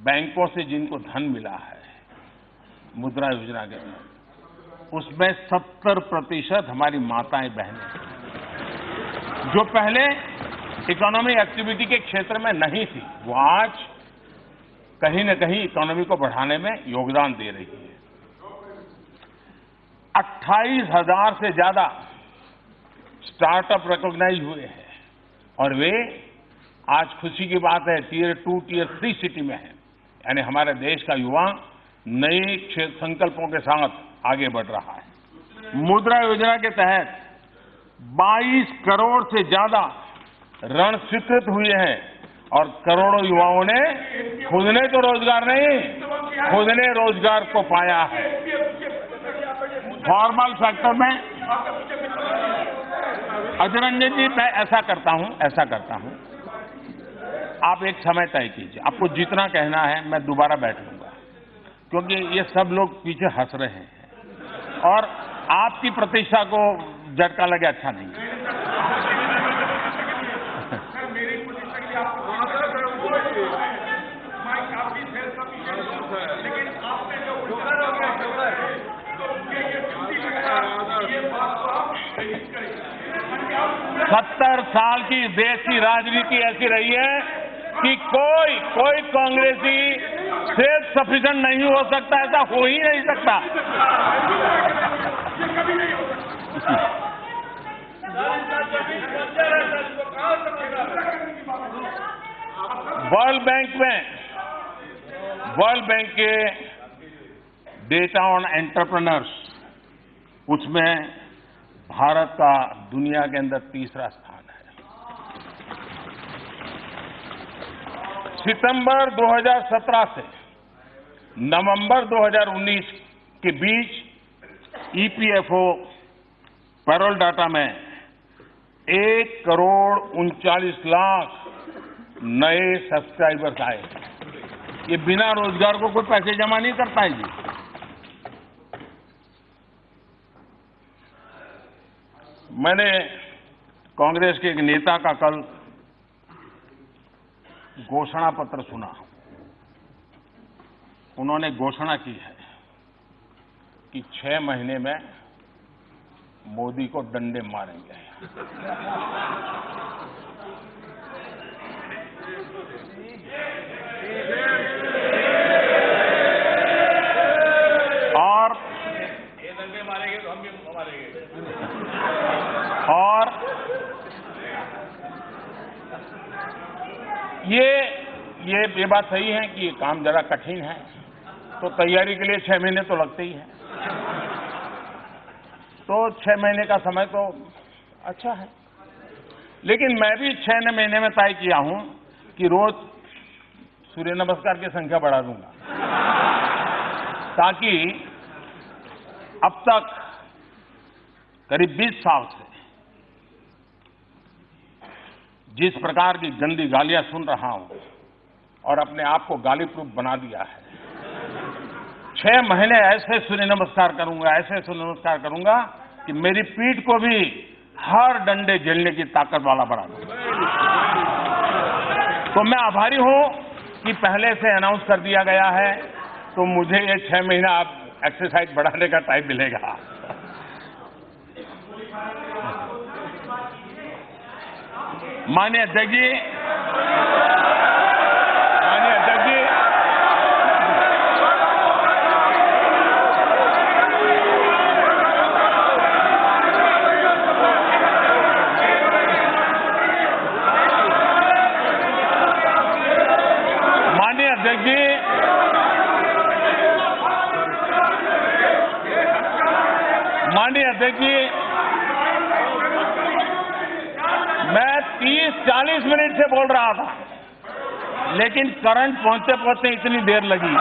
बैंकों से जिनको धन मिला है मुद्रा योजना के तहत, उसमें 70% हमारी माताएं बहनें, जो पहले इकोनॉमिक एक्टिविटी के क्षेत्र में नहीं थी, वो आज कहीं न कहीं इकोनॉमी को बढ़ाने में योगदान दे रही है। 28,000 से ज्यादा स्टार्टअप रिकॉग्नाइज हुए हैं और वे आज खुशी की बात है टियर 2, टियर 3 सिटी में है। यानी हमारे देश का युवा नए संकल्पों के साथ आगे बढ़ रहा है। मुद्रा योजना के तहत 22 करोड़ से ज्यादा ऋण स्वीकृत हुए हैं और करोड़ों युवाओं ने खुद ने तो रोजगार नहीं, खुद ने रोजगार को पाया है। फॉर्मल सेक्टर में अजय रंजन जी, मैं ऐसा करता हूं, आप एक समय तय कीजिए, आपको जितना कहना है मैं दोबारा बैठ लूंगा, क्योंकि ये सब लोग पीछे हंस रहे हैं और आपकी प्रतिष्ठा को झटका लगे अच्छा नहीं है। लेकिन आपने जो 70 साल की देश की राजनीति ऐसी रही है कि कोई कांग्रेसी सेल्फ सफिशिएंट नहीं हो सकता, ऐसा हो ही नहीं सकता। वर्ल्ड बैंक के डेटा ऑन एंटरप्रेन्योर्स, उसमें भारत का दुनिया के अंदर तीसरा स्थान है। सितंबर 2017 से नवंबर 2019 के बीच ईपीएफओ पैरोल डाटा में 1,39,00,000 नए सब्सक्राइबर्स आए। ये बिना रोजगार को कोई पैसे जमा नहीं करता है जी। मैंने कांग्रेस के एक नेता का कल घोषणा पत्र सुना। उन्होंने घोषणा की है कि 6 महीने में मोदी को डंडे मारेंगे। और ये बात सही है कि ये काम जरा कठिन है, तो तैयारी के लिए 6 महीने तो लगते ही हैं। तो 6 महीने का समय तो अच्छा है, लेकिन मैं भी 6 महीने में तय किया हूं कि रोज सूर्य नमस्कार की संख्या बढ़ा दूंगा, ताकि अब तक करीब 20 साल से जिस प्रकार की गंदी गालियां सुन रहा हूं और अपने आप को गाली प्रूफ बना दिया है, 6 महीने ऐसे सूर्य नमस्कार करूंगा, ऐसे सूर्य नमस्कार करूंगा कि मेरी पीठ को भी हर डंडे झेलने की ताकत वाला बना दूंगा। तो मैं आभारी हूं कि पहले से अनाउंस कर दिया गया है, तो मुझे ये 6 महीना आप एक्सरसाइज बढ़ाने का टाइम मिलेगा। माननीय अध्यक्ष जी, माननीय अध्यक्ष जी, मैं 30-40 मिनट से बोल रहा था, लेकिन करंट पहुंचते पहुंचते इतनी देर लगी।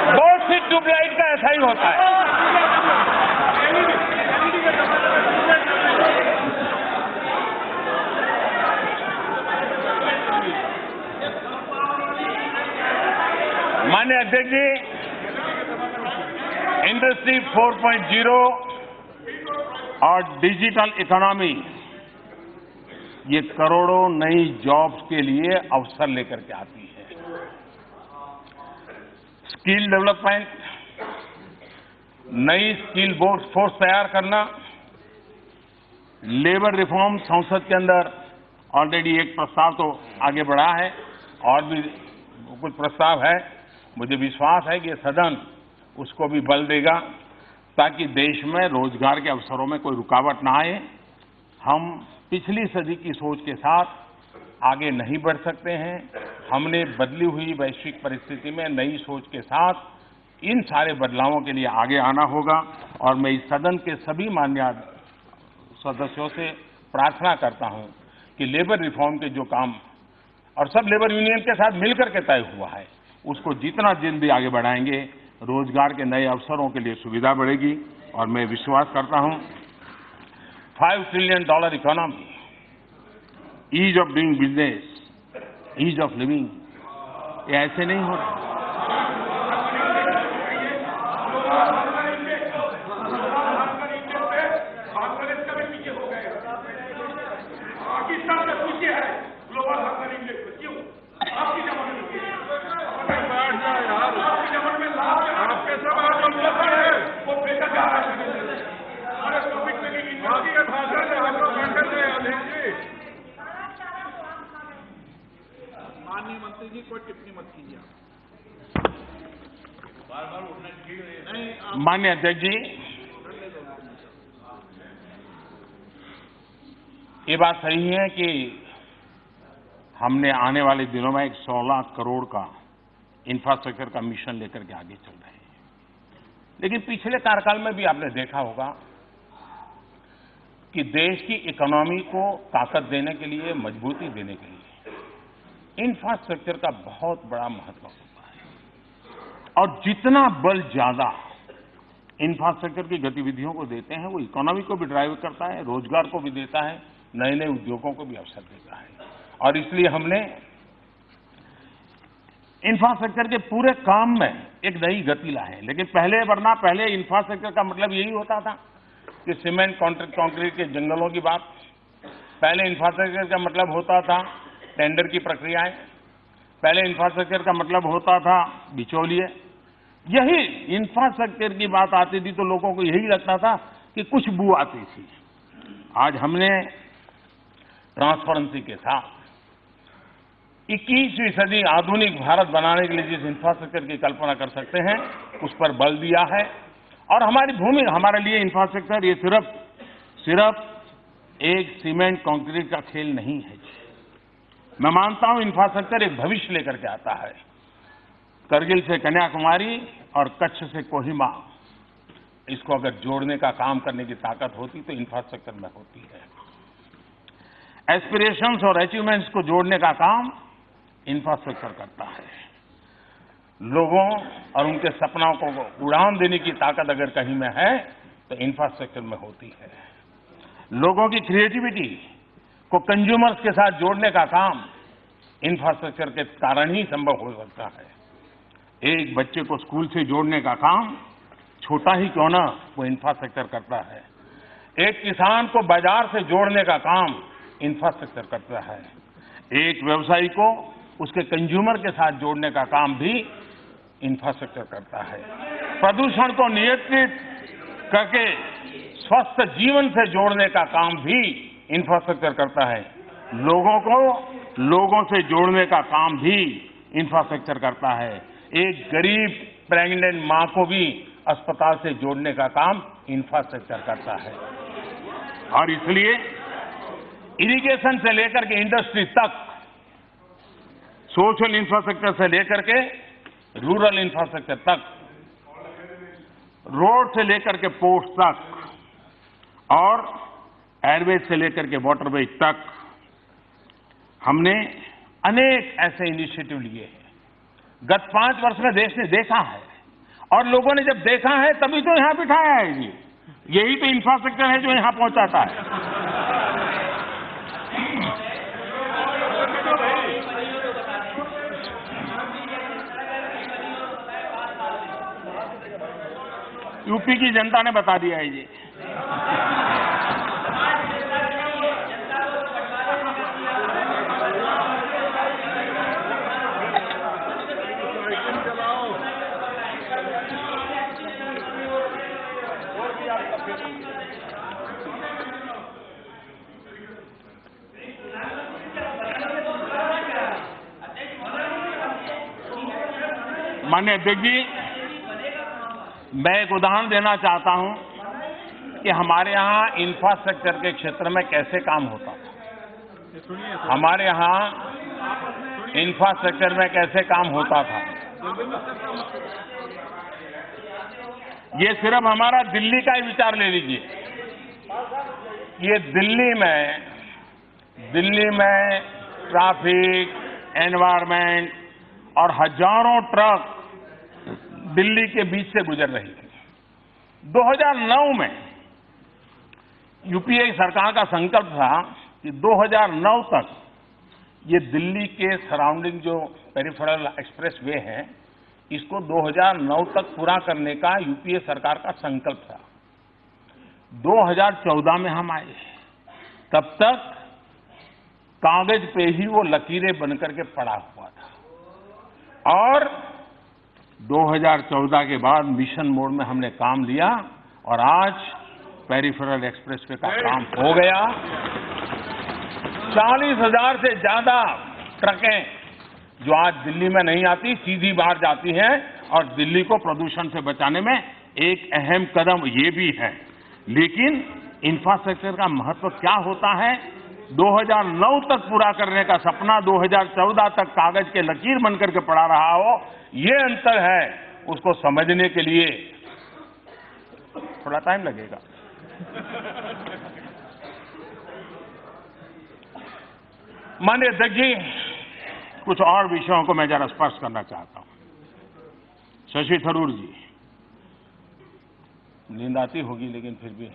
बहुत सी ट्यूबलाइट का ऐसा ही होता है। माननीय अध्यक्ष जी, इंडस्ट्री 4.0 और डिजिटल इकोनॉमी ये करोड़ों नई जॉब्स के लिए अवसर लेकर के आती है। स्किल डेवलपमेंट, नई स्किल फोर्स तैयार करना, लेबर रिफॉर्म संसद के अंदर ऑलरेडी एक प्रस्ताव तो आगे बढ़ा है और भी कुछ प्रस्ताव है। मुझे विश्वास है कि सदन उसको भी बल देगा ताकि देश में रोजगार के अवसरों में कोई रुकावट ना आए। हम पिछली सदी की सोच के साथ आगे नहीं बढ़ सकते हैं। हमने बदली हुई वैश्विक परिस्थिति में नई सोच के साथ इन सारे बदलावों के लिए आगे आना होगा और मैं इस सदन के सभी माननीय सदस्यों से प्रार्थना करता हूं कि लेबर रिफॉर्म के जो काम और सब लेबर यूनियन के साथ मिलकर के तय हुआ है, उसको जितना जल्दी आगे बढ़ाएंगे, रोजगार के नए अवसरों के लिए सुविधा बढ़ेगी। और मैं विश्वास करता हूं $5 trillion economy, ease of doing business, ease of living, ये ऐसे नहीं हो रहा। माननीय मंत्री जी, कोई टिप्पणी मत कीजिए। बार-बार उठना ठीक नहीं। माननीय अध्यक्ष जी, ये बात सही है कि हमने आने वाले दिनों में एक 16 करोड़ का इंफ्रास्ट्रक्चर का मिशन लेकर के आगे चल रहे हैं, लेकिन पिछले कार्यकाल में भी आपने देखा होगा कि देश की इकोनॉमी को ताकत देने के लिए, मजबूती देने के लिए इंफ्रास्ट्रक्चर का बहुत बड़ा महत्व होता है। और जितना बल ज्यादा इंफ्रास्ट्रक्चर की गतिविधियों को देते हैं, वो इकोनॉमी को भी ड्राइव करता है, रोजगार को भी देता है, नए नए उद्योगों को भी अवसर देता है। और इसलिए हमने इंफ्रास्ट्रक्चर के पूरे काम में एक नई गति लाई है। लेकिन पहले इंफ्रास्ट्रक्चर का मतलब यही होता था कि सीमेंट, कंक्रीट के जंगलों की बात। पहले इंफ्रास्ट्रक्चर का मतलब होता था टेंडर की प्रक्रियाएं। पहले इंफ्रास्ट्रक्चर का मतलब होता था बिचौलिए। यही इंफ्रास्ट्रक्चर की बात आती थी तो लोगों को यही लगता था कि कुछ बू आती थी। आज हमने ट्रांसपेरेंसी के साथ 21वीं सदी आधुनिक भारत बनाने के लिए जिस इंफ्रास्ट्रक्चर की कल्पना कर सकते हैं, उस पर बल दिया है। और हमारी भूमि, हमारे लिए इंफ्रास्ट्रक्चर ये सिर्फ एक सीमेंट कंक्रीट का खेल नहीं है। मैं मानता हूं इंफ्रास्ट्रक्चर एक भविष्य लेकर के आता है। करगिल से कन्याकुमारी और कच्छ से कोहिमा, इसको अगर जोड़ने का काम करने की ताकत होती तो इंफ्रास्ट्रक्चर में होती है। एस्पिरेशंस और अचीवमेंट्स को जोड़ने का काम इंफ्रास्ट्रक्चर करता है। लोगों और उनके सपनों को उड़ान देने की ताकत अगर कहीं में है तो इंफ्रास्ट्रक्चर में होती है। लोगों की क्रिएटिविटी को कंज्यूमर्स के साथ जोड़ने का काम इंफ्रास्ट्रक्चर के कारण ही संभव हो सकता है। एक बच्चे को स्कूल से जोड़ने का काम छोटा ही क्यों ना वो इंफ्रास्ट्रक्चर करता है। एक किसान को बाजार से जोड़ने का काम इंफ्रास्ट्रक्चर करता है। एक व्यवसायी को उसके कंज्यूमर के साथ जोड़ने का काम भी इंफ्रास्ट्रक्चर करता है। प्रदूषण को नियंत्रित करके स्वस्थ जीवन से जोड़ने का काम भी इंफ्रास्ट्रक्चर करता है। लोगों को लोगों से जोड़ने का काम भी इंफ्रास्ट्रक्चर करता है। एक गरीब प्रेग्नेंट मां को भी अस्पताल से जोड़ने का काम इंफ्रास्ट्रक्चर करता है। और इसलिए इरिगेशन से लेकर के इंडस्ट्री तक, सोशल इंफ्रास्ट्रक्चर से लेकर के रूरल इंफ्रास्ट्रक्चर तक, रोड से लेकर के पोर्ट तक और एयरवेज से लेकर के वाटरवेज तक हमने अनेक ऐसे इनिशिएटिव लिए हैं। गत 5 वर्ष में देश ने देखा है और लोगों ने जब देखा है तभी तो यहां बिठाया है जी। यही तो इंफ्रास्ट्रक्चर है जो यहां पहुंचाता है। यूपी की जनता ने बता दिया है जी। माननीय अध्यक्ष जी, मैं एक उदाहरण देना चाहता हूं कि हमारे यहां इंफ्रास्ट्रक्चर के क्षेत्र में कैसे काम होता था। हमारे यहां इंफ्रास्ट्रक्चर में कैसे काम होता था। ये सिर्फ हमारा दिल्ली का ही विचार ले लीजिए। ये दिल्ली में ट्रैफिक, एनवायरमेंट और हजारों ट्रक दिल्ली के बीच से गुजर रही थी। 2009 में यूपीए सरकार का संकल्प था कि 2009 तक ये दिल्ली के सराउंडिंग जो पेरिफेरल एक्सप्रेस वे है, इसको 2009 तक पूरा करने का यूपीए सरकार का संकल्प था। 2014 में हम आए, तब तक कागज पे ही वो लकीरें बनकर के पड़ा हुआ था। और 2014 के बाद मिशन मोड में हमने काम लिया और आज पेरिफेरल एक्सप्रेसवे का काम हो गया। 40,000 से ज्यादा ट्रकें जो आज दिल्ली में नहीं आती, सीधी बाहर जाती हैं और दिल्ली को प्रदूषण से बचाने में एक अहम कदम ये भी है। लेकिन इंफ्रास्ट्रक्चर का महत्व क्या होता है? 2009 तक पूरा करने का सपना 2014 तक कागज के लकीर बनकर के पड़ा रहा हो, ये अंतर है। उसको समझने के लिए थोड़ा टाइम लगेगा। माननीय अध्यक्ष जी, कुछ और विषयों को मैं जरा स्पर्श करना चाहता हूं। शशि थरूर जी, नींद आती होगी लेकिन फिर भी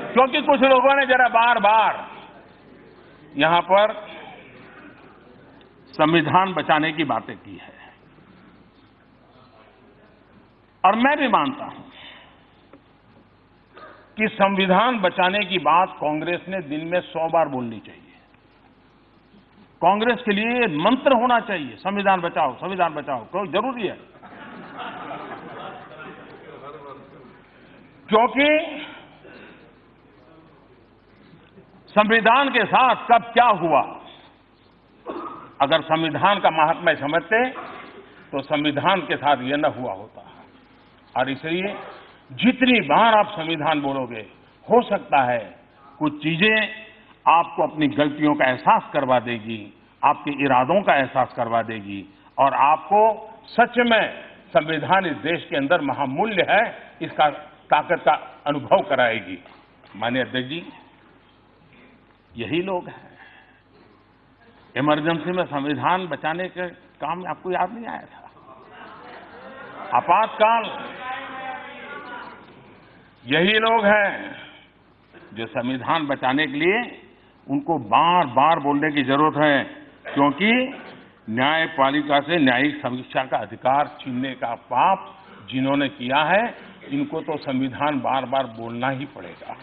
क्योंकि कुछ लोगों ने जरा बार बार यहां पर संविधान बचाने की बातें की है और मैं भी मानता हूं कि संविधान बचाने की बात कांग्रेस ने दिन में 100 बार बोलनी चाहिए। कांग्रेस के लिए मंत्र होना चाहिए, संविधान बचाओ, संविधान बचाओ, क्यों जरूरी है? क्योंकि संविधान के साथ कब क्या हुआ, अगर संविधान का महात्म्य समझते तो संविधान के साथ यह न हुआ होता। और इसलिए जितनी बार आप संविधान बोलोगे, हो सकता है कुछ चीजें आपको अपनी गलतियों का एहसास करवा देगी, आपके इरादों का एहसास करवा देगी और आपको सच में संविधान इस देश के अंदर महामूल्य है, इसका ताकत का अनुभव कराएगी। माननीय अध्यक्ष जी, यही लोग हैं इमरजेंसी में संविधान बचाने के काम आपको याद नहीं आया था? आपातकाल, यही लोग हैं जो संविधान बचाने के लिए उनको बार बार बोलने की जरूरत है, क्योंकि न्यायपालिका से न्यायिक समीक्षा का अधिकार छीनने का पाप जिन्होंने किया है, इनको तो संविधान बार बार बोलना ही पड़ेगा।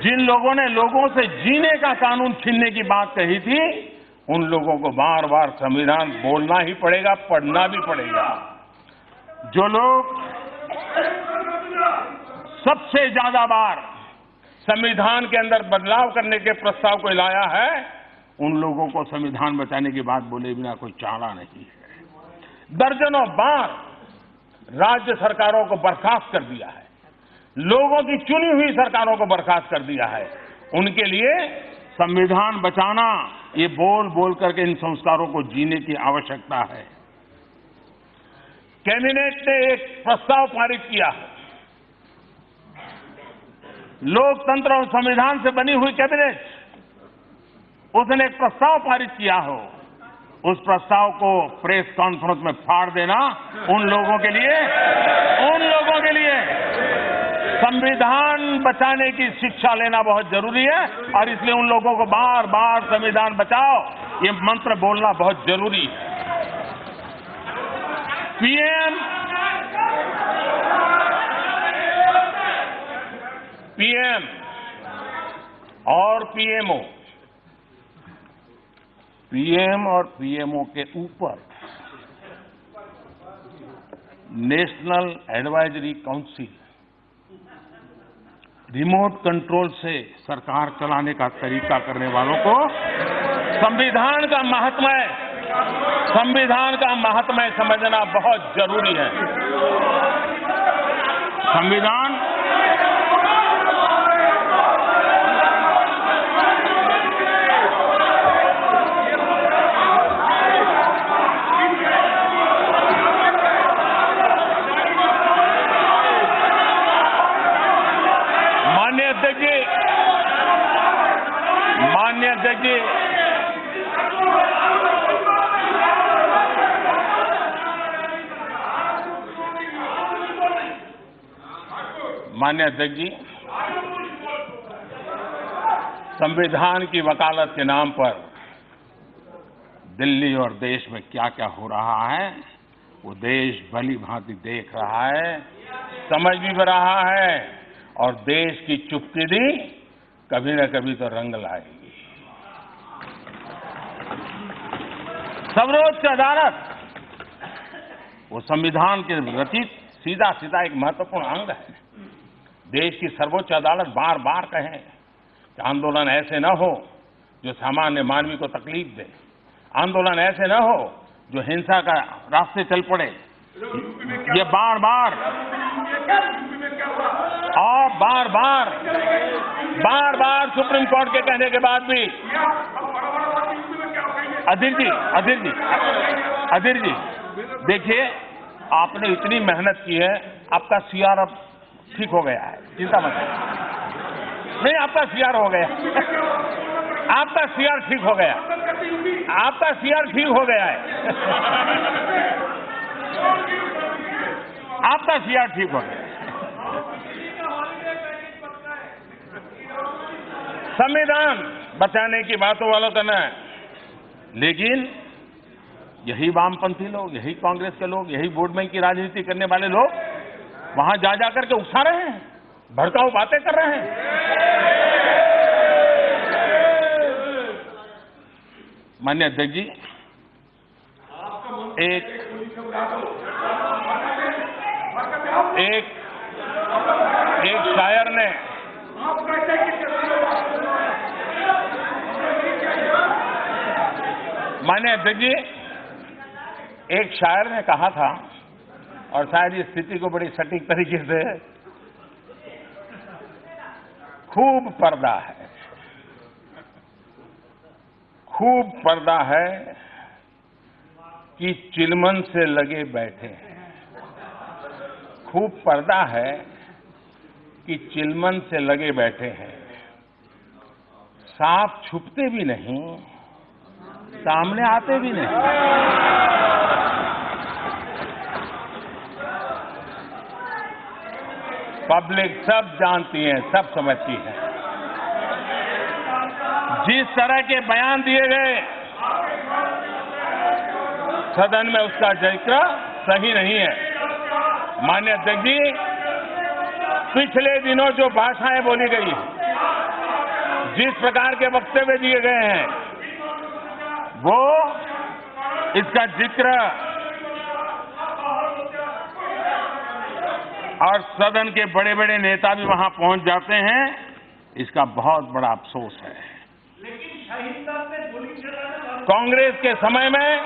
जिन लोगों ने लोगों से जीने का कानून छीनने की बात कही थी, उन लोगों को बार बार संविधान बोलना ही पड़ेगा, पढ़ना भी पड़ेगा। जो लोग सबसे ज्यादा बार संविधान के अंदर बदलाव करने के प्रस्ताव को लाया है, उन लोगों को संविधान बचाने की बात बोले बिना कोई चारा नहीं है। दर्जनों बार राज्य सरकारों को बर्खास्त कर दिया है, लोगों की चुनी हुई सरकारों को बर्खास्त कर दिया है। उनके लिए संविधान बचाना, ये बोल बोल करके इन संस्कारों को जीने की आवश्यकता है। कैबिनेट ने एक प्रस्ताव पारित किया है, लोकतंत्र और संविधान से बनी हुई कैबिनेट, उसने एक प्रस्ताव पारित किया हो, उस प्रस्ताव को प्रेस कॉन्फ्रेंस में फाड़ देना उन लोगों के लिए संविधान बचाने की शिक्षा लेना बहुत जरूरी है, और इसलिए उन लोगों को बार बार संविधान बचाओ ये मंत्र बोलना बहुत जरूरी है। पीएम और पीएमओ, पीएम और पीएमओ के ऊपर national advisory council, remote control से सरकार चलाने का तरीका करने वालों को संविधान का महात्म्य समझना बहुत जरूरी है। संविधान माननीय अध्यक्ष जी, माननीय अध्यक्ष जी, संविधान की वकालत के नाम पर दिल्ली और देश में क्या क्या हो रहा है, वो देश भली भांति देख रहा है, समझ भी रहा है, और देश की चुपकिदी कभी न कभी तो रंग लाएगी। सर्वोच्च अदालत वो संविधान के रचित सीधा सीधा एक महत्वपूर्ण अंग है। देश की सर्वोच्च अदालत बार बार कहे कि आंदोलन ऐसे न हो जो सामान्य मानवी को तकलीफ दे, आंदोलन ऐसे न हो जो हिंसा का रास्ते चल पड़े। ये बार बार और बार बार सुप्रीम कोर्ट के कहने के बाद भी अधीर जी देखिए, आपने इतनी मेहनत की है, आपका सीआर अब ठीक हो गया है, चिंता मत करिए। नहीं, आपका सीआर हो गया, आपका सीआर ठीक हो गया, आपका सीआर ठीक हो गया है, आपका सीआर ठीक हो गया। संविधान बचाने की बातों वालों का न, लेकिन यही वामपंथी लोग, यही कांग्रेस के लोग, यही वोट बैंक की राजनीति करने वाले लोग वहां जा जाकर के उकसा रहे हैं, भड़काऊ बातें कर रहे हैं। माननीय अध्यक्ष जी, एक शायर ने माननीय अध्यक्ष जी, एक शायर ने कहा था, और शायद इस स्थिति को बड़ी सटीक तरीके से, खूब पर्दा है कि चिलमन से लगे बैठे हैं। खूब पर्दा है कि चिलमन से लगे बैठे हैं, सांप छुपते भी नहीं, सामने आते भी नहीं। पब्लिक सब जानती है, सब समझती है। जिस तरह के बयान दिए गए सदन में, उसका जिक्र सही नहीं है। माननीय अध्यक्ष जी, पिछले दिनों जो भाषाएं बोली गई, जिस प्रकार के वक्तव्य दिए गए हैं, वो इसका जिक्र और सदन के बड़े बड़े नेता भी वहां पहुंच जाते हैं, इसका बहुत बड़ा अफसोस है। कांग्रेस के समय में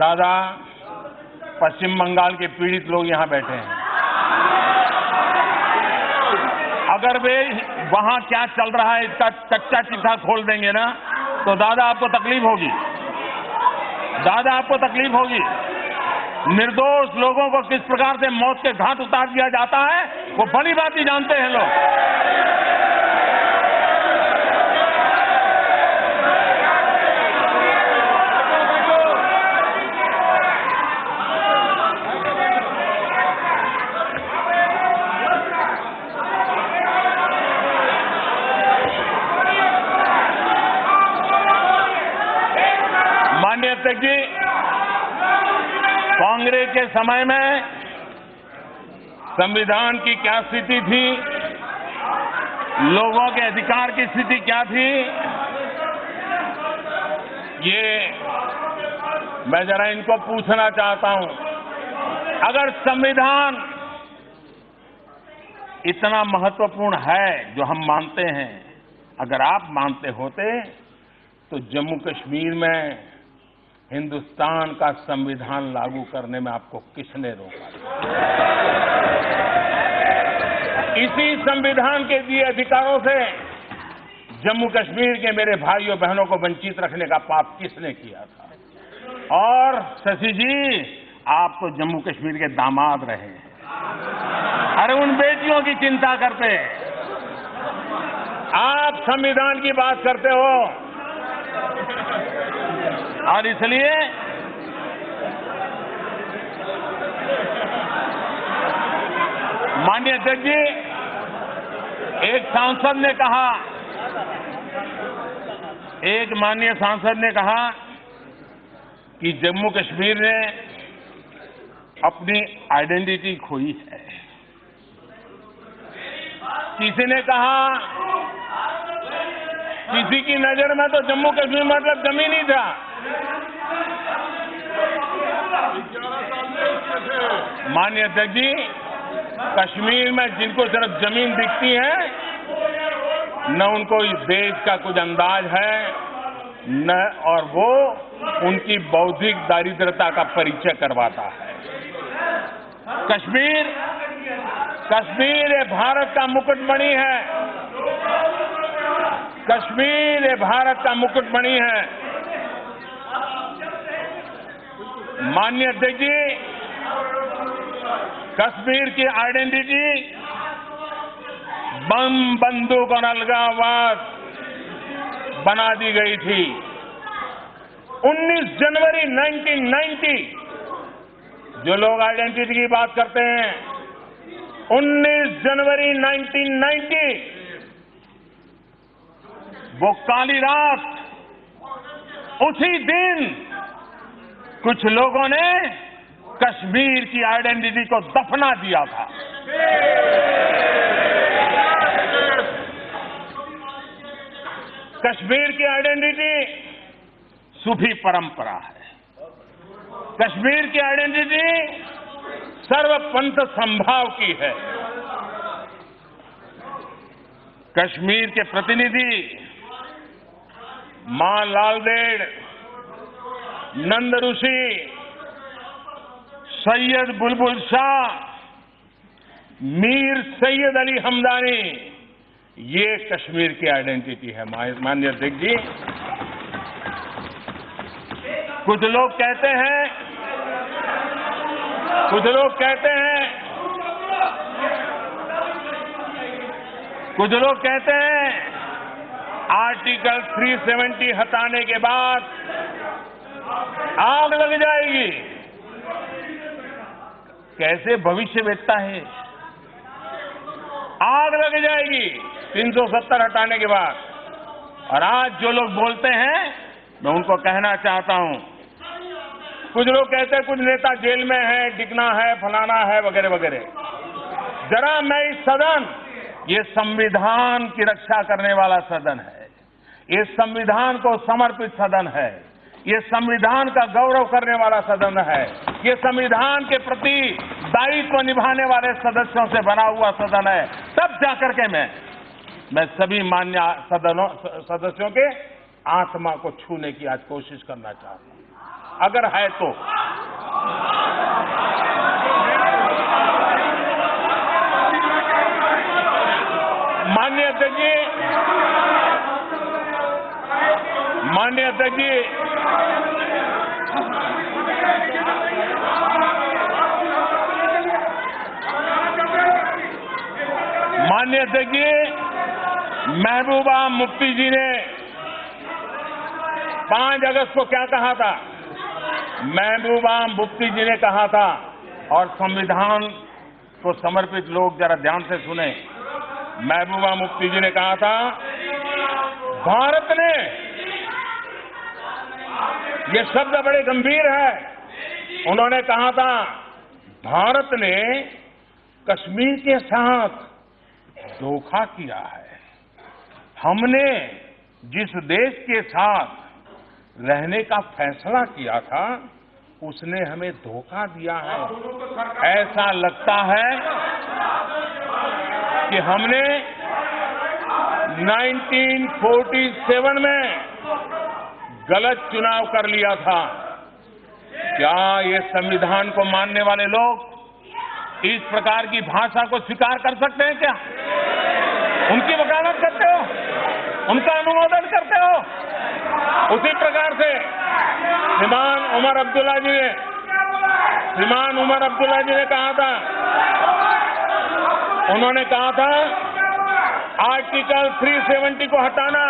दादा पश्चिम बंगाल के पीड़ित लोग यहां बैठे हैं। अगर वे वहां क्या चल रहा है इसका कच्चा चिट्ठा खोल देंगे ना, तो दादा आपको तकलीफ होगी। निर्दोष लोगों को किस प्रकार से मौत के घाट उतार दिया जाता है, वो बड़ी बात ही जानते हैं लोग। माननीय अध्यक्ष जी, कांग्रेस के समय में संविधान की क्या स्थिति थी, लोगों के अधिकार की स्थिति क्या थी, ये मैं जरा इनको पूछना चाहता हूं। अगर संविधान इतना महत्वपूर्ण है जो हम मानते हैं, अगर आप मानते होते तो जम्मू कश्मीर में हिंदुस्तान का संविधान लागू करने में आपको किसने रोका? इसी संविधान के दिए अधिकारों से जम्मू कश्मीर के मेरे भाइयों बहनों को वंचित रखने का पाप किसने किया था? और शशि जी, आप तो जम्मू कश्मीर के दामाद रहे हैं। अरे उन बेटियों की चिंता करते, आप संविधान की बात करते हो। और इसलिए माननीय अध्यक्ष जी, एक माननीय सांसद ने कहा कि जम्मू कश्मीर ने अपनी आइडेंटिटी खोई है। किसी ने कहा, किसी की नजर में तो जम्मू कश्मीर मतलब जमीन ही था। माननीय अध्यक्ष जी, कश्मीर में जिनको सिर्फ जमीन दिखती है, न उनको इस देश का कुछ अंदाज है, न और वो उनकी बौद्धिक दारिद्रता का परिचय करवाता है। कश्मीर ये भारत का मुकुटमणि है। कश्मीर ये भारत का मुकुटमणि है। माननीय अध्यक्ष जी, कश्मीर की आइडेंटिटी बम, बंदूक और अलगाववाद बना दी गई थी। 19 जनवरी 1990, जो लोग आइडेंटिटी की बात करते हैं, 19 जनवरी 1990, वो काली रात, उसी दिन कुछ लोगों ने कश्मीर की आइडेंटिटी को दफना दिया था। कश्मीर की आइडेंटिटी सूफी परंपरा है। कश्मीर की आइडेंटिटी सर्वपंथ संभाव की है। कश्मीर के प्रतिनिधि मां लालदेड़, नंद ऋषि, सैयद बुलबुल शाह, मीर सैयद अली हमदानी, ये कश्मीर की आइडेंटिटी है माननीय अध्यक्ष जी। कुछ लोग कहते हैं आर्टिकल 370 हटाने के बाद आग लग जाएगी। कैसे भविष्यवेत्ता है? आग लग जाएगी 370 हटाने के बाद। और आज जो लोग बोलते हैं, मैं उनको कहना चाहता हूं, कुछ लोग कहते हैं कुछ नेता जेल में है, टिकना है, फलाना है, वगैरह वगैरह। जरा मैं इस सदन, ये संविधान की रक्षा करने वाला सदन है, ये संविधान को समर्पित सदन है, ये संविधान का गौरव करने वाला सदन है, ये संविधान के प्रति दायित्व निभाने वाले सदस्यों से बना हुआ सदन है। तब जाकर के मैं सभी मान्य सदस्यों के आत्मा को छूने की आज कोशिश करना चाहता हूं, अगर है तो। माननीय अध्यक्ष जी, माननीय अध्यक्ष जी, महबूबा मुफ्ती जी ने 5 अगस्त को क्या कहा था? महबूबा मुफ्ती जी ने कहा था, और संविधान को समर्पित लोग जरा ध्यान से सुने। महबूबा मुफ्ती जी ने कहा था, भारत ने, ये शब्द बड़े गंभीर है, उन्होंने कहा था भारत ने कश्मीर के साथ धोखा किया है। हमने जिस देश के साथ रहने का फैसला किया था, उसने हमें धोखा दिया है। ऐसा लगता है कि हमने 1947 में गलत चुनाव कर लिया था। क्या ये संविधान को मानने वाले लोग इस प्रकार की भाषा को स्वीकार कर सकते हैं? क्या उनकी वकालत करते हो? उनका अनुमोदन करते हो? उसी प्रकार से श्रीमान उमर अब्दुल्ला जी ने कहा था, उन्होंने कहा था आर्टिकल 370 को हटाना,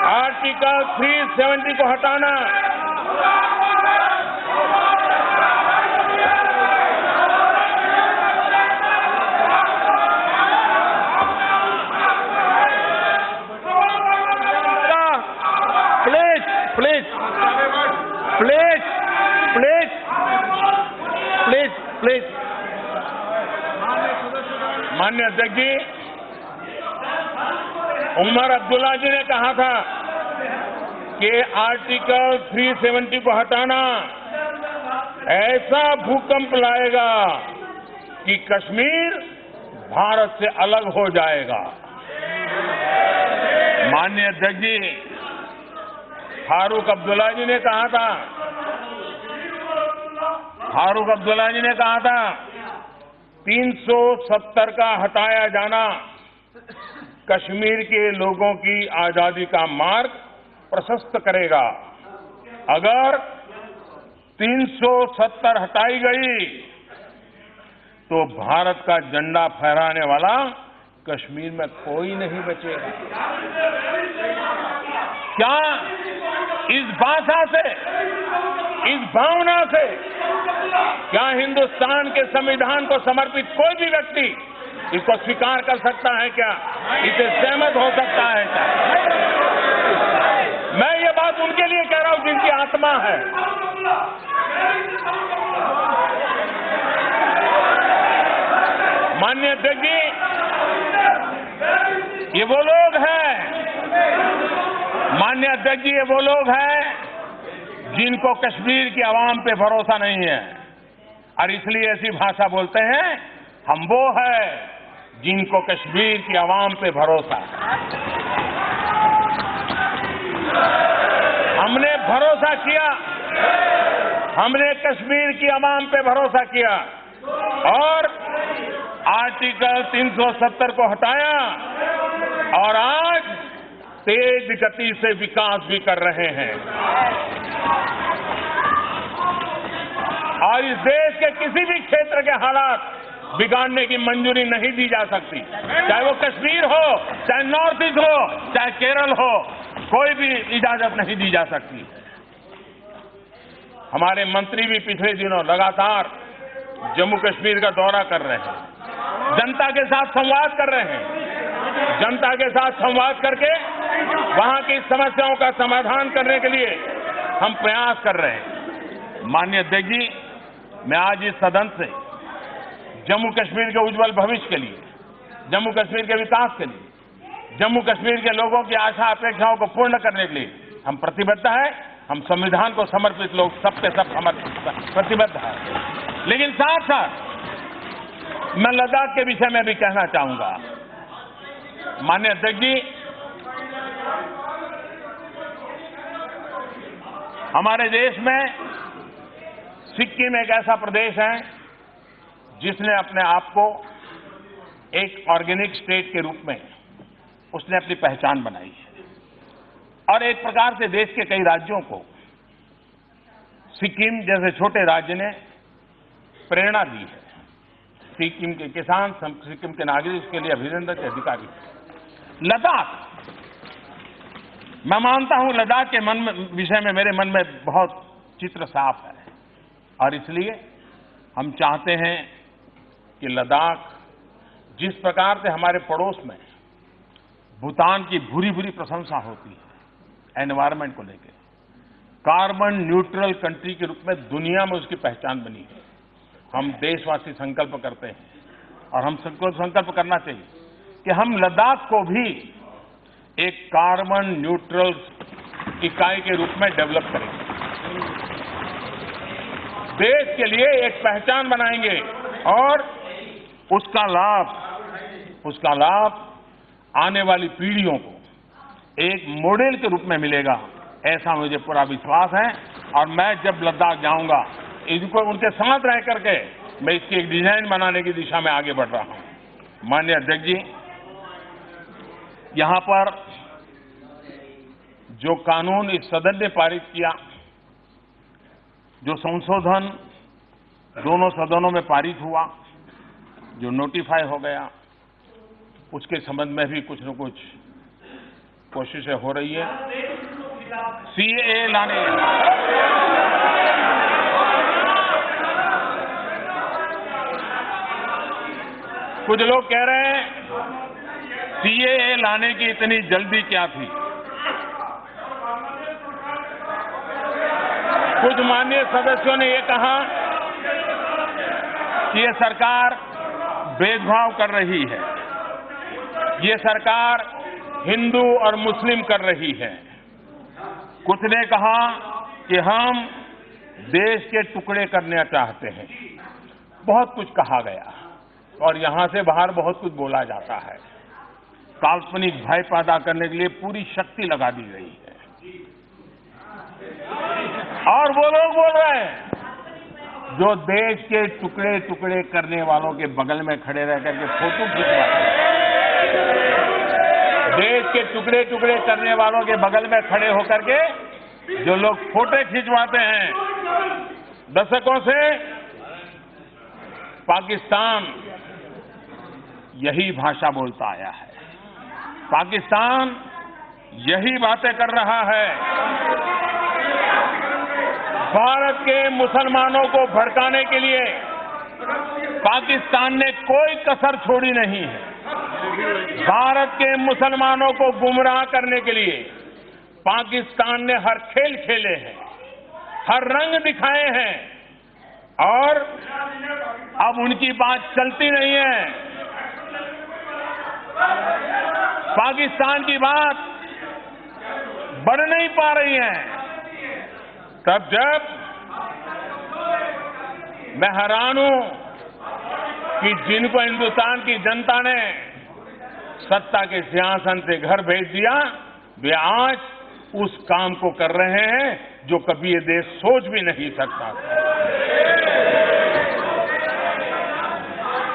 आर्टिकल 370 को हटाना। प्लीज माननीय अध्यक्ष जी, उमर अब्दुल्ला जी ने कहा था कि आर्टिकल 370 को हटाना ऐसा भूकंप लाएगा कि कश्मीर भारत से अलग हो जाएगा। माननीय अध्यक्ष जी, फारूक अब्दुल्ला जी ने कहा था, फारूक अब्दुल्ला जी ने कहा था 370 का हटाया जाना कश्मीर के लोगों की आजादी का मार्ग प्रशस्त करेगा। अगर 370 हटाई गई तो भारत का झंडा फहराने वाला कश्मीर में कोई नहीं बचेगा। क्या इस भाषा से, इस भावना से क्या हिंदुस्तान के संविधान को समर्पित कोई भी व्यक्ति इसको स्वीकार कर सकता है? क्या इसे सहमत हो सकता है? क्या मैं ये बात उनके लिए कह रहा हूं जिनकी आत्मा है। माननीय अध्यक्ष जी, ये वो लोग हैं, माननीय अध्यक्ष जी, ये वो लोग हैं जिनको कश्मीर की आवाम पे भरोसा नहीं है और इसलिए ऐसी भाषा बोलते हैं। हम वो है जिनको कश्मीर की आवाम पे भरोसा है। हमने भरोसा किया, हमने कश्मीर की आवाम पे भरोसा किया और आर्टिकल 370 को हटाया और आज तेज गति से विकास भी कर रहे हैं। और इस देश के किसी भी क्षेत्र के हालात बिगाड़ने की मंजूरी नहीं दी जा सकती, चाहे वो कश्मीर हो, चाहे नॉर्थ ईस्ट हो, चाहे केरल हो, कोई भी इजाजत नहीं दी जा सकती। हमारे मंत्री भी पिछले दिनों लगातार जम्मू कश्मीर का दौरा कर रहे हैं, जनता के साथ संवाद कर रहे हैं। जनता के साथ संवाद करके वहां की समस्याओं का समाधान करने के लिए हम प्रयास कर रहे हैं। माननीय अध्यक्ष जी, मैं आज इस सदन से जम्मू कश्मीर के उज्जवल भविष्य के लिए, जम्मू कश्मीर के विकास के लिए, जम्मू कश्मीर के लोगों की आशा अपेक्षाओं को पूर्ण करने के लिए हम प्रतिबद्ध हैं। हम संविधान को समर्पित लोग सबके सब प्रतिबद्ध हैं। लेकिन साथ साथ मैं लद्दाख के विषय में भी कहना चाहूंगा। माननीय अध्यक्ष जी, हमारे देश में सिक्किम एक ऐसा प्रदेश है जिसने अपने आप को एक ऑर्गेनिक स्टेट के रूप में उसने अपनी पहचान बनाई है और एक प्रकार से देश के कई राज्यों को सिक्किम जैसे छोटे राज्य ने प्रेरणा दी है। सिक्किम के किसान, सिक्किम के नागरिक के लिए अभिनंदन के अधिकारी। लद्दाख, मैं मानता हूं लद्दाख के विषय में मेरे मन में बहुत चित्र साफ है और इसलिए हम चाहते हैं कि लद्दाख जिस प्रकार से हमारे पड़ोस में भूटान की भूरी भूरी प्रशंसा होती है एनवायरमेंट को लेकर, कार्बन न्यूट्रल कंट्री के रूप में दुनिया में उसकी पहचान बनी है। हम देशवासी संकल्प करते हैं और हम संकल्प करना चाहिए कि हम लद्दाख को भी एक कार्बन न्यूट्रल इकाई के रूप में डेवलप करेंगे, देश के लिए एक पहचान बनाएंगे और उसका लाभ आने वाली पीढ़ियों को एक मॉडल के रूप में मिलेगा, ऐसा मुझे पूरा विश्वास है। और मैं जब लद्दाख जाऊंगा, इनको उनके साथ रह करके मैं इसकी एक डिजाइन बनाने की दिशा में आगे बढ़ रहा हूं। माननीय अध्यक्ष जी, यहां पर जो कानून इस सदन ने पारित किया, जो संशोधन दोनों सदनों में पारित हुआ, जो नोटिफाई हो गया, उसके संबंध में भी कुछ न कुछ कोशिशें हो रही है। सीएए लाने, कुछ लोग कह रहे हैं सीएए लाने की इतनी जल्दी क्या थी। कुछ माननीय सदस्यों ने ये कहा कि ये सरकार भेदभाव कर रही है, ये सरकार हिंदू और मुस्लिम कर रही है। कुछ ने कहा कि हम देश के टुकड़े करना चाहते हैं। बहुत कुछ कहा गया और यहां से बाहर बहुत कुछ बोला जाता है। काल्पनिक भय पैदा करने के लिए पूरी शक्ति लगा दी गई है और वो लोग बोल रहे हैं जो देश के टुकड़े टुकड़े करने वालों के बगल में खड़े रह करके फोटो खिंचवाते हैं, देश के टुकड़े टुकड़े करने वालों के बगल में खड़े होकर के जो लोग फोटो खिंचवाते हैं दशकों से, पाकिस्तान यही भाषा बोलता आया है, पाकिस्तान यही बातें कर रहा है। भारत के मुसलमानों को भड़काने के लिए पाकिस्तान ने कोई कसर छोड़ी नहीं है। भारत के मुसलमानों को गुमराह करने के लिए पाकिस्तान ने हर खेल खेले हैं, हर रंग दिखाए हैं और अब उनकी बात चलती नहीं है। पाकिस्तान की बात बढ़ नहीं पा रही है। तब जब मैं हैरान हूं कि जिनको हिंदुस्तान की जनता ने सत्ता के सिंहासन से घर भेज दिया, वे आज उस काम को कर रहे हैं जो कभी ये देश सोच भी नहीं सकता था।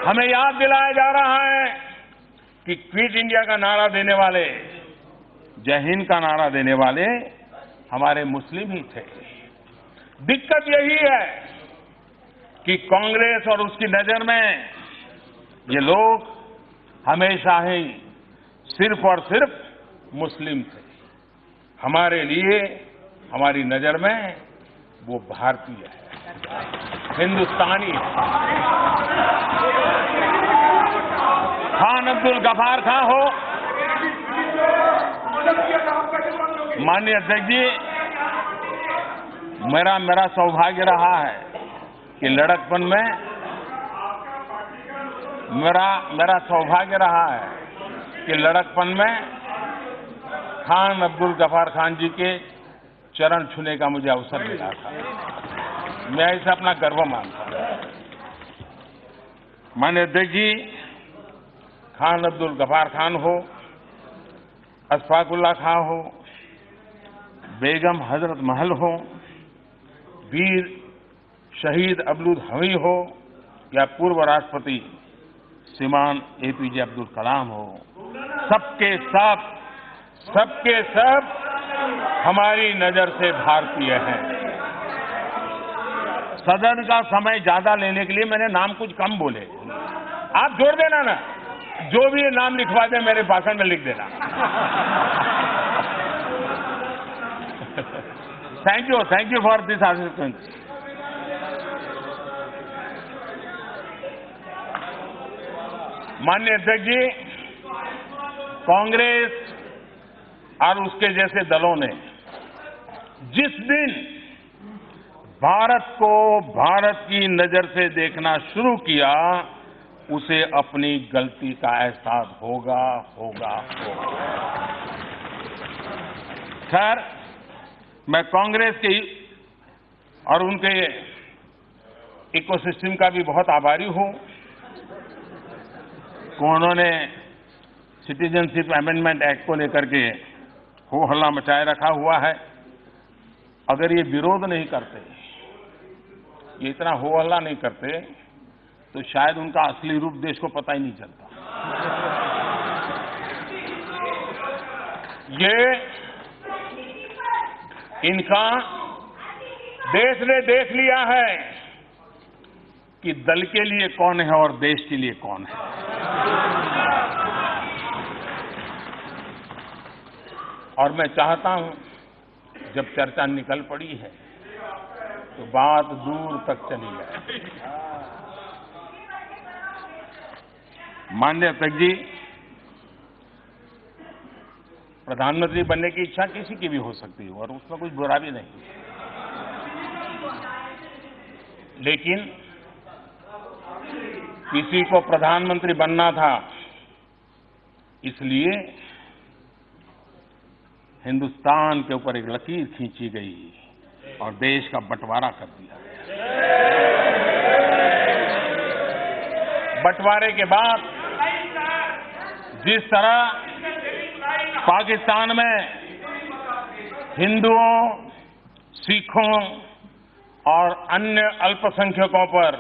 हमें याद दिलाया जा रहा है कि क्विट इंडिया का नारा देने वाले, जय हिंद का नारा देने वाले हमारे मुस्लिम ही थे। दिक्कत यही है कि कांग्रेस और उसकी नजर में ये लोग हमेशा ही सिर्फ और सिर्फ मुस्लिम थे। हमारे लिए, हमारी नजर में वो भारतीय है, हिंदुस्तानी है। खान अब्दुल गफार खां हो, माननीय अध्यक्ष जी, मेरा सौभाग्य रहा है कि लड़कपन में मेरा सौभाग्य रहा है कि लड़कपन में खान अब्दुल गफार खान जी के चरण छूने का मुझे अवसर मिला था। मैं इसे अपना गर्व मानता हूं। माननीय अध्यक्ष जी, खान अब्दुल गफार खान हो, अशफाकुल्ला खां हो, बेगम हजरत महल हो, वीर शहीद अब्दुल हमी हो या पूर्व राष्ट्रपति श्रीमान एपीजे अब्दुल कलाम हो, सबके सब हमारी नजर से भारतीय हैं। सदन का समय ज्यादा लेने के लिए मैंने नाम कुछ कम बोले। आप जोड़ देना ना, जो भी नाम लिखवा दे मेरे भाषण में लिख देना। Thank you for this assistance. माननीय अध्यक्ष जी, कांग्रेस और उसके जैसे दलों ने जिस दिन भारत को भारत की नजर से देखना शुरू किया, उसे अपनी गलती का एहसास होगा। खैर, मैं कांग्रेस के और उनके इकोसिस्टम का भी बहुत आभारी हूं कि उन्होंने सिटीजनशिप अमेंडमेंट एक्ट को लेकर के हो हल्ला मचाए रखा हुआ है। अगर ये विरोध नहीं करते, ये इतना हो हल्ला नहीं करते, तो शायद उनका असली रूप देश को पता ही नहीं चलता। ये इनका देश ने देख लिया है कि दल के लिए कौन है और देश के लिए कौन है। और मैं चाहता हूं, जब चर्चा निकल पड़ी है तो बात दूर तक चली जाए। माननीय अध्यक्ष जी, प्रधानमंत्री बनने की इच्छा किसी की भी हो सकती है और उसमें कुछ बुरा भी नहीं, लेकिन किसी को प्रधानमंत्री बनना था, इसलिए हिंदुस्तान के ऊपर एक लकीर खींची गई और देश का बंटवारा कर दिया गया। बंटवारे के बाद जिस तरह पाकिस्तान में हिंदुओं, सिखों और अन्य अल्पसंख्यकों पर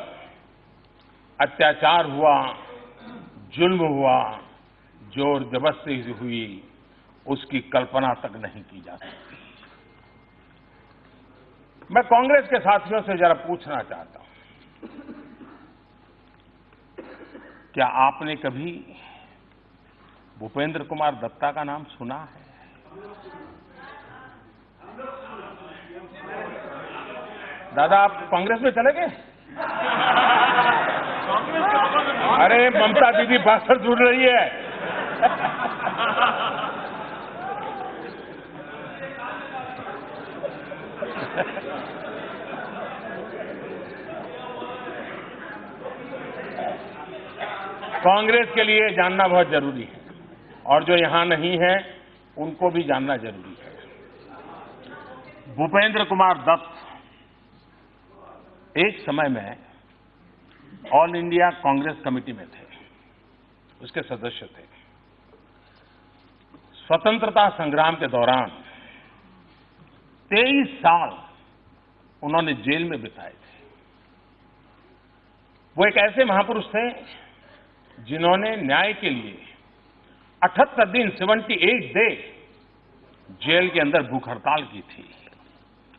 अत्याचार हुआ, जुल्म हुआ, जोर जबरदस्ती हुई, उसकी कल्पना तक नहीं की जा सकती। मैं कांग्रेस के साथियों से जरा पूछना चाहता हूं, क्या आपने कभी भूपेंद्र कुमार दत्ता का नाम सुना है? दादा, आप कांग्रेस में चले गए? अरे, ममता दीदी भाषण सुन रही है। कांग्रेस के लिए जानना बहुत जरूरी है और जो यहां नहीं है उनको भी जानना जरूरी है। भूपेंद्र कुमार दत्त एक समय में ऑल इंडिया कांग्रेस कमेटी में थे, उसके सदस्य थे। स्वतंत्रता संग्राम के दौरान 23 साल उन्होंने जेल में बिताए थे। वो एक ऐसे महापुरुष थे जिन्होंने न्याय के लिए 78 दिन 78 डे जेल के अंदर भूख हड़ताल की थी,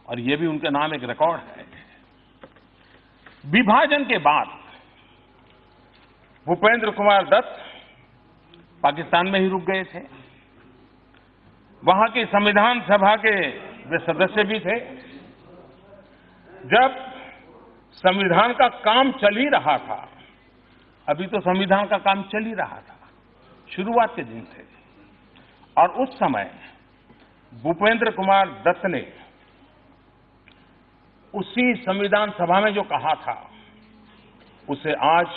और ये भी उनके नाम एक रिकॉर्ड है। विभाजन के बाद भूपेंद्र कुमार दत्त पाकिस्तान में ही रुक गए थे। वहां की संविधान सभा के वे सदस्य भी थे। जब संविधान का काम चल ही रहा था, अभी तो संविधान का काम चल ही रहा था, शुरुआत के दिन थे, और उस समय भूपेंद्र कुमार दत्त ने उसी संविधान सभा में जो कहा था, उसे आज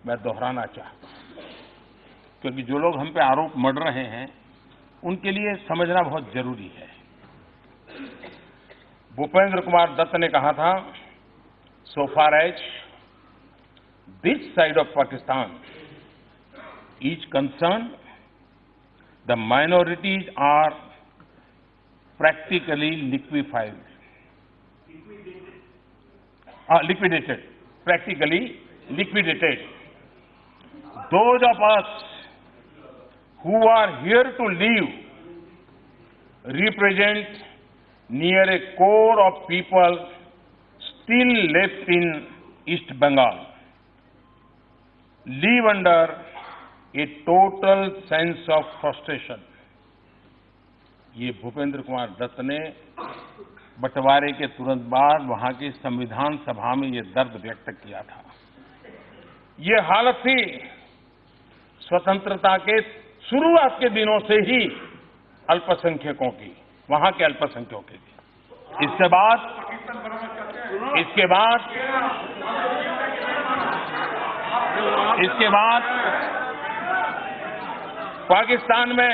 मैं दोहराना चाहता हूं, क्योंकि जो लोग हम पे आरोप मढ़ रहे हैं उनके लिए समझना बहुत जरूरी है। भूपेंद्र कुमार दत्त ने कहा था, so far as this side of Pakistan is concern, the minorities are practically practically liquidated. Those of us who are here to live represent near a core of people still left in East Bengal, live under a total sense of frustration. ये भूपेंद्र कुमार दत्त ने बंटवारे के तुरंत बाद वहां की संविधान सभा में ये दर्द व्यक्त किया था। ये हालत थी स्वतंत्रता के शुरुआत के दिनों से ही अल्पसंख्यकों की, वहां के अल्पसंख्यकों की। इसके बाद पाकिस्तान में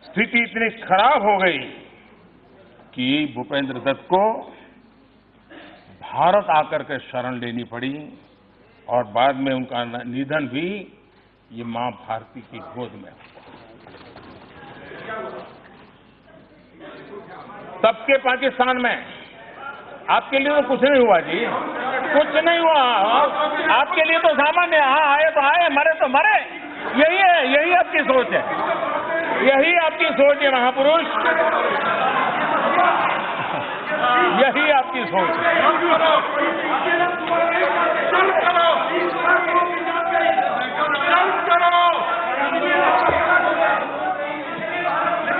स्थिति इतनी खराब हो गई कि भूपेंद्र दत्त को भारत आकर के शरण लेनी पड़ी, और बाद में उनका निधन भी ये मां भारती की गोद में हुआ। तब के पाकिस्तान में आपके लिए तो कुछ नहीं हुआ जी, कुछ नहीं हुआ। आपके लिए तो सामान्य, हाँ आए तो आए, मरे तो मरे। यही है, यही आपकी सोच है, यही आपकी सोच है महापुरुष, यही आपकी सोच है।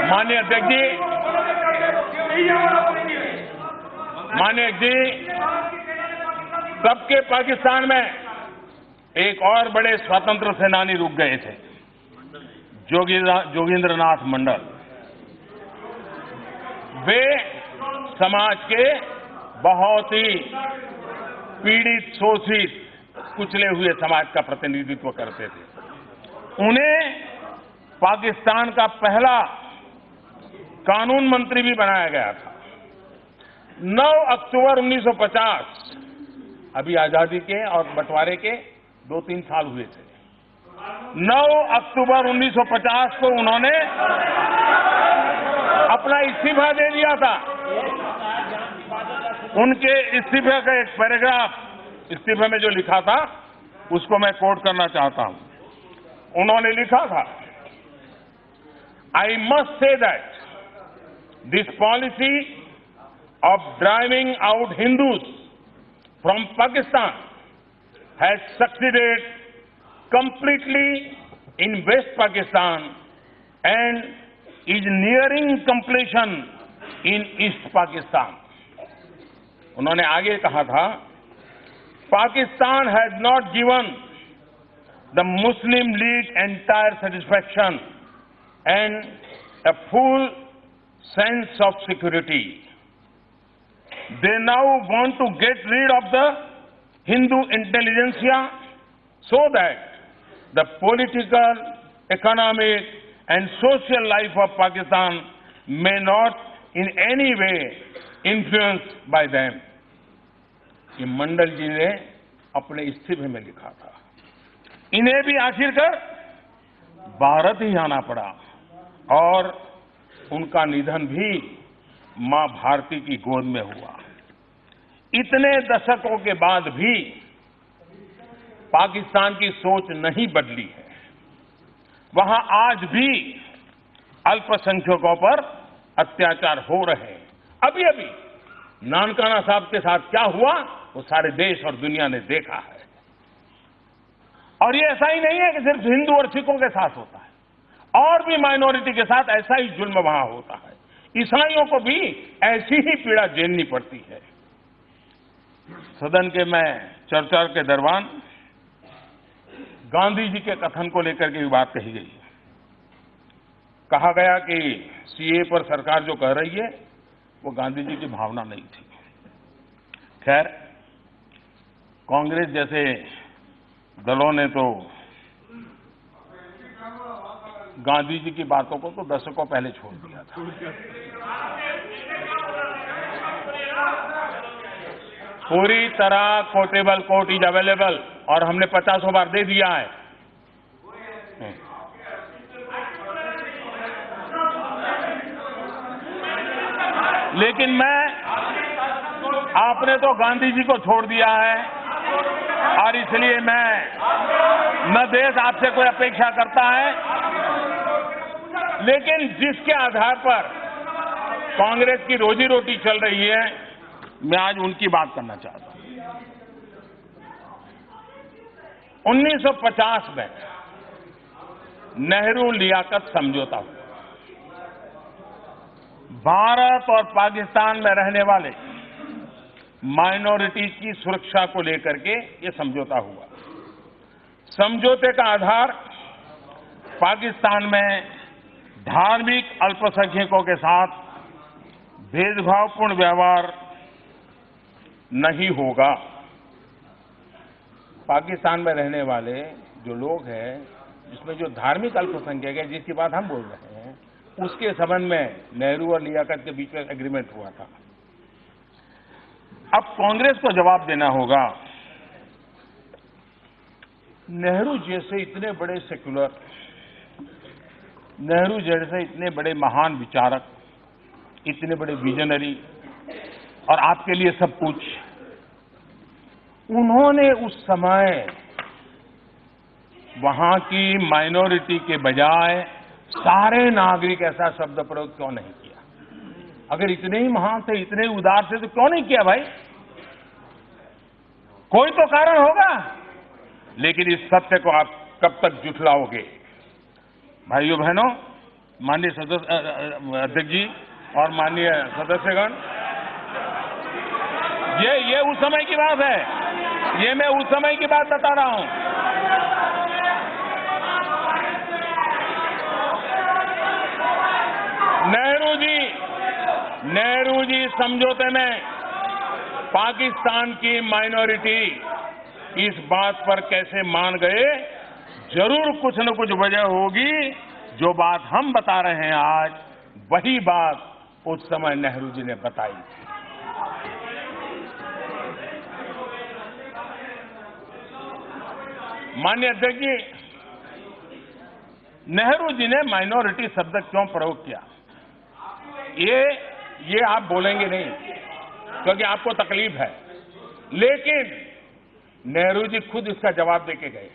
माननीय अध्यक्ष जी, तब के पाकिस्तान में एक और बड़े स्वतंत्र सेनानी रुक गए थे, जोगेंद्रनाथ मंडल। वे समाज के बहुत ही पीड़ित, शोषित, कुचले हुए समाज का प्रतिनिधित्व करते थे। उन्हें पाकिस्तान का पहला कानून मंत्री भी बनाया गया था। 9 अक्टूबर 1950, अभी आजादी के और बंटवारे के 2-3 साल हुए थे। 9 अक्टूबर 1950 को उन्होंने अपना इस्तीफा दे दिया था। उनके इस्तीफे का एक पैराग्राफ इस्तीफे में जो लिखा था, उसको मैं कोट करना चाहता हूं। उन्होंने लिखा था, I must say that this policy of driving out Hindus from Pakistan has succeeded completely in West Pakistan and is nearing completion in East Pakistan. उन्होंने आगे कहा था, Pakistan has not given the Muslim League entire satisfaction and a full sense of security. They now want to get rid of the Hindu intelligentsia so that the political, economic and social life of Pakistan may not in any way influenced by them. ये मंडल जी ने अपने इस्तीफे में लिखा था। इन्हें भी आखिरकार भारत ही आना पड़ा और उनका निधन भी मां भारती की गोद में हुआ। इतने दशकों के बाद भी पाकिस्तान की सोच नहीं बदली है। वहां आज भी अल्पसंख्यकों पर अत्याचार हो रहे हैं। अभी अभी नानकाना साहब के साथ क्या हुआ वो सारे देश और दुनिया ने देखा है। और ये ऐसा ही नहीं है कि सिर्फ हिंदू और सिखों के साथ होता है, और भी माइनॉरिटी के साथ ऐसा ही जुल्म वहां होता है। ईसाइयों को भी ऐसी ही पीड़ा झेलनी पड़ती है। सदन के में चर्चा के दौरान गांधी जी के कथन को लेकर के भी बात कही गई। कहा गया कि सीए पर सरकार जो कह रही है वो गांधी जी की भावना नहीं थी। खैर, कांग्रेस जैसे दलों ने तो गांधी जी की बातों को तो दशकों पहले छोड़ दिया था। पूरी तरह कोटेबल कोर्ट इज अवेलेबल, और हमने 50 बार दे दिया है। लेकिन आपने तो गांधी जी को छोड़ दिया है, और इसलिए न देश आपसे कोई अपेक्षा करता है, लेकिन जिसके आधार पर कांग्रेस की रोजी रोटी चल रही है, मैं आज उनकी बात करना चाहता हूं। 1950 में नेहरू लियाकत समझौता हुआ। भारत और पाकिस्तान में रहने वाले माइनॉरिटीज की सुरक्षा को लेकर के ये समझौता हुआ। समझौते का आधार पाकिस्तान में धार्मिक अल्पसंख्यकों के साथ भेदभावपूर्ण व्यवहार नहीं होगा। पाकिस्तान में रहने वाले जो लोग हैं, जिसमें जो धार्मिक अल्पसंख्यक है, जिसकी बात हम बोल रहे हैं, उसके संबंध में नेहरू और लियाकत के बीच में एग्रीमेंट हुआ था। अब कांग्रेस को जवाब देना होगा। नेहरू जैसे इतने बड़े सेक्युलर, नेहरू जैसे इतने बड़े महान विचारक, इतने बड़े विजनरी, और आपके लिए सब कुछ, उन्होंने उस समय वहां की माइनॉरिटी के बजाय सारे नागरिक ऐसा शब्द प्रयोग क्यों नहीं किया? अगर इतने ही महान थे, इतने उदार थे, तो क्यों नहीं किया भाई? कोई तो कारण होगा। लेकिन इस सत्य को आप कब तक जुटलाओगे? भाइयों बहनों, माननीय अध्यक्ष जी और माननीय सदस्यगण, ये उस समय की बात है। ये मैं उस समय की बात बता रहा हूं। नेहरू जी समझौते में पाकिस्तान की माइनॉरिटी इस बात पर कैसे मान गए? जरूर कुछ न कुछ वजह होगी। जो बात हम बता रहे हैं आज, वही बात उस समय नेहरू जी ने बताई थी। माननीय अध्यक्ष जी, नेहरू जी ने माइनॉरिटी शब्द क्यों प्रयोग किया? ये आप बोलेंगे नहीं, क्योंकि आपको तकलीफ है। लेकिन नेहरू जी खुद इसका जवाब देके गए।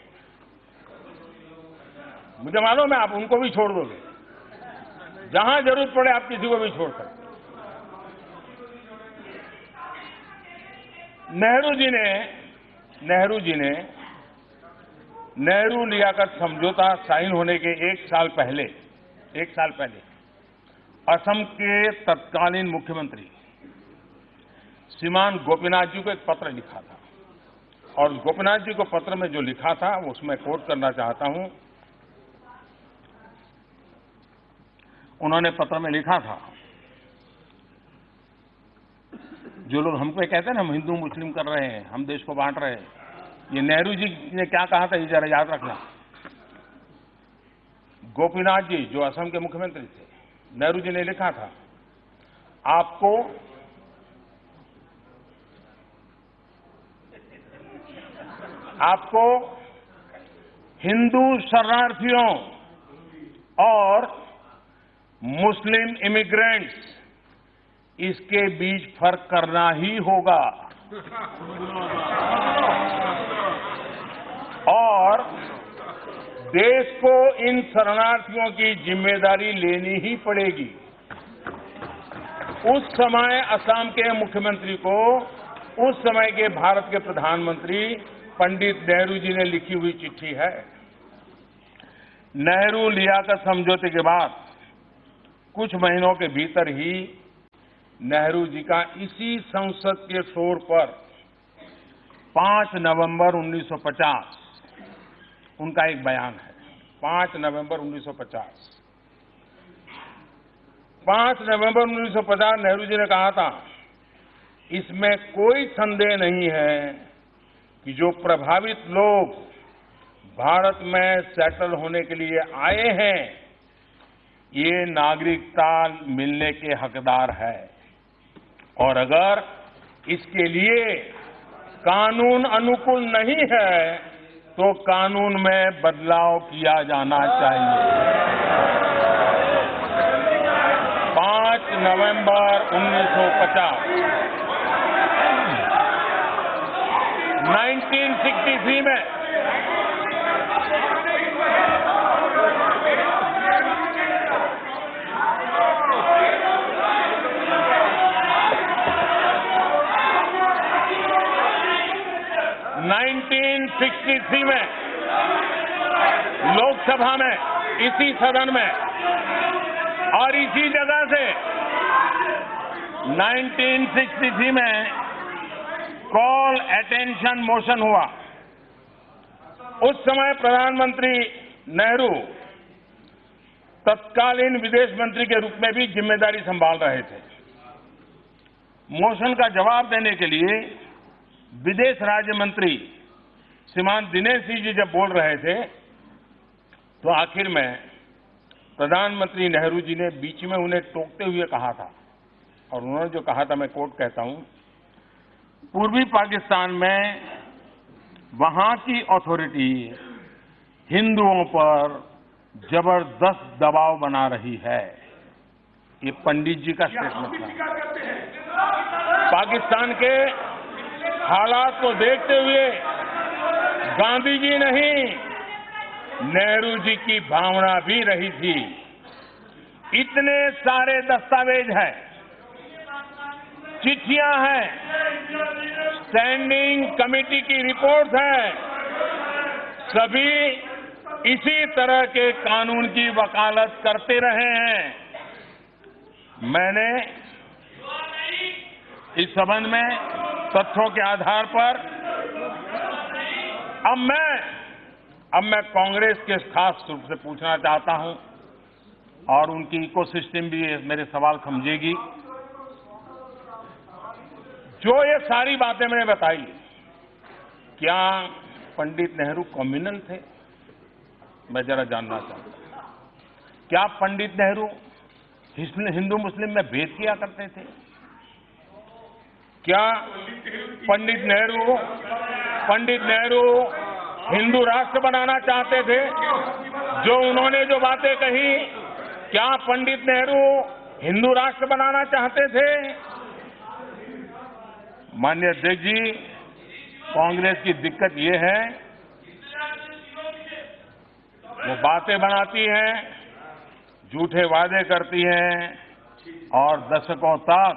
मुझे मालूम है आप उनको भी छोड़ दोगे, जहां जरूरत पड़े आप किसी को भी छोड़ सकते। नेहरू जी ने नेहरू लियाकत समझौता साइन होने के एक साल पहले असम के तत्कालीन मुख्यमंत्री श्रीमान गोपीनाथ जी को एक पत्र लिखा था, और गोपीनाथ जी को पत्र में जो लिखा था उसमें कोट करना चाहता हूं। उन्होंने पत्र में लिखा था, जो लोग हमको कहते हैं ना हम हिंदू मुस्लिम कर रहे हैं, हम देश को बांट रहे हैं, ये नेहरू जी ने क्या कहा था, ये जरा याद रखना। गोपीनाथ जी जो असम के मुख्यमंत्री थे, नेहरू जी ने लिखा था, आपको हिंदू शरणार्थियों और मुस्लिम इमिग्रेंट्स, इसके बीच फर्क करना ही होगा। और देश को इन शरणार्थियों की जिम्मेदारी लेनी ही पड़ेगी। उस समय असम के मुख्यमंत्री को उस समय के भारत के प्रधानमंत्री पंडित नेहरू जी ने लिखी हुई चिट्ठी है। नेहरू लियाकत समझौते के बाद कुछ महीनों के भीतर ही नेहरू जी का इसी संसद के फ्लोर पर 5 नवंबर 1950 उनका एक बयान है। 5 नवंबर 1950 नेहरू जी ने कहा था, इसमें कोई संदेह नहीं है कि जो प्रभावित लोग भारत में सेटल होने के लिए आए हैं, ये नागरिकता मिलने के हकदार है और अगर इसके लिए कानून अनुकूल नहीं है तो कानून में बदलाव किया जाना चाहिए। 5 नवंबर 1950 1963 में लोकसभा में, इसी सदन में और इसी जगह से 1963 में कॉल अटेंशन मोशन हुआ। उस समय प्रधानमंत्री नेहरू तत्कालीन विदेश मंत्री के रूप में भी जिम्मेदारी संभाल रहे थे। मोशन का जवाब देने के लिए विदेश राज्य मंत्री श्रीमान दिनेश सिंह जी जब बोल रहे थे तो आखिर में प्रधानमंत्री नेहरू जी ने बीच में उन्हें टोकते हुए कहा था, और उन्होंने जो कहा था मैं कोट कहता हूं, पूर्वी पाकिस्तान में वहां की अथॉरिटी हिंदुओं पर जबरदस्त दबाव बना रही है। ये पंडित जी का स्टेटमेंट था। पाकिस्तान के हालात को देखते हुए गांधी जी नहीं, नेहरू जी की भावना भी रही थी। इतने सारे दस्तावेज हैं, चिट्ठियां हैं, स्टैंडिंग कमेटी की रिपोर्ट है, सभी इसी तरह के कानून की वकालत करते रहे हैं। मैंने इस संबंध में तथ्यों के आधार पर अब मैं कांग्रेस के खास रूप से पूछना चाहता हूं और उनकी इकोसिस्टम भी मेरे सवाल समझेगी। जो ये सारी बातें मैंने बताई, क्या पंडित नेहरू कम्युनल थे? मैं जरा जानना चाहता हूं। क्या पंडित नेहरू हिंदू मुस्लिम में भेद किया करते थे? क्या पंडित नेहरू हिंदू राष्ट्र बनाना चाहते थे? जो उन्होंने जो बातें कही, क्या पंडित नेहरू हिंदू राष्ट्र बनाना चाहते थे? माननीय अध्यक्ष जी, कांग्रेस की दिक्कत ये है, वो बातें बनाती है, झूठे वादे करती है और दशकों तक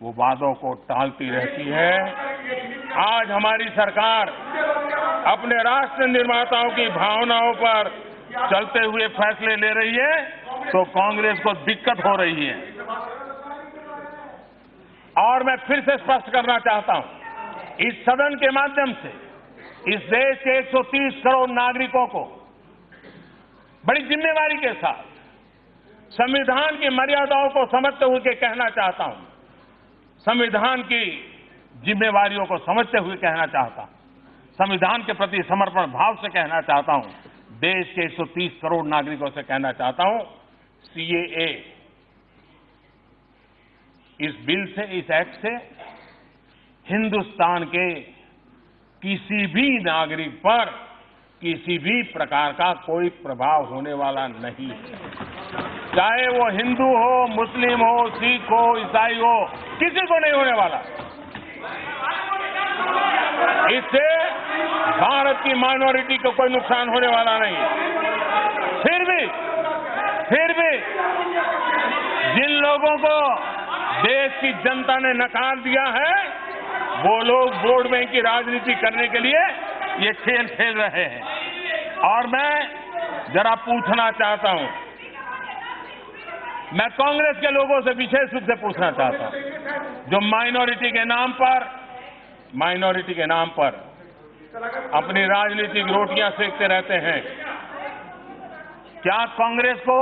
वो वादों को टालती रहती है। आज हमारी सरकार अपने राष्ट्र निर्माताओं की भावनाओं पर चलते हुए फैसले ले रही है तो कांग्रेस को दिक्कत हो रही है। और मैं फिर से स्पष्ट करना चाहता हूं, इस सदन के माध्यम से इस देश के 130 करोड़ नागरिकों को बड़ी जिम्मेवारी के साथ संविधान की मर्यादाओं को समझते हुए कहना चाहता हूं, संविधान की जिम्मेवारियों को समझते हुए कहना चाहता हूं, संविधान के प्रति समर्पण भाव से कहना चाहता हूं, देश के 130 करोड़ नागरिकों से कहना चाहता हूं, सीएए इस बिल से, इस एक्ट से हिंदुस्तान के किसी भी नागरिक पर किसी भी प्रकार का कोई प्रभाव होने वाला नहीं है। चाहे वो हिंदू हो, मुस्लिम हो, सिख हो, ईसाई हो, किसी को नहीं होने वाला। इससे भारत की माइनॉरिटी को कोई नुकसान होने वाला नहीं। फिर भी जिन लोगों को देश की जनता ने नकार दिया है, वो लोग वोट बैंक की राजनीति करने के लिए ये खेल खेल रहे हैं। और मैं जरा पूछना चाहता हूं, मैं कांग्रेस के लोगों से विशेष रूप से पूछना चाहता हूं, जो माइनॉरिटी के नाम पर अपनी राजनीतिक रोटियां सेकते रहते हैं, क्या कांग्रेस को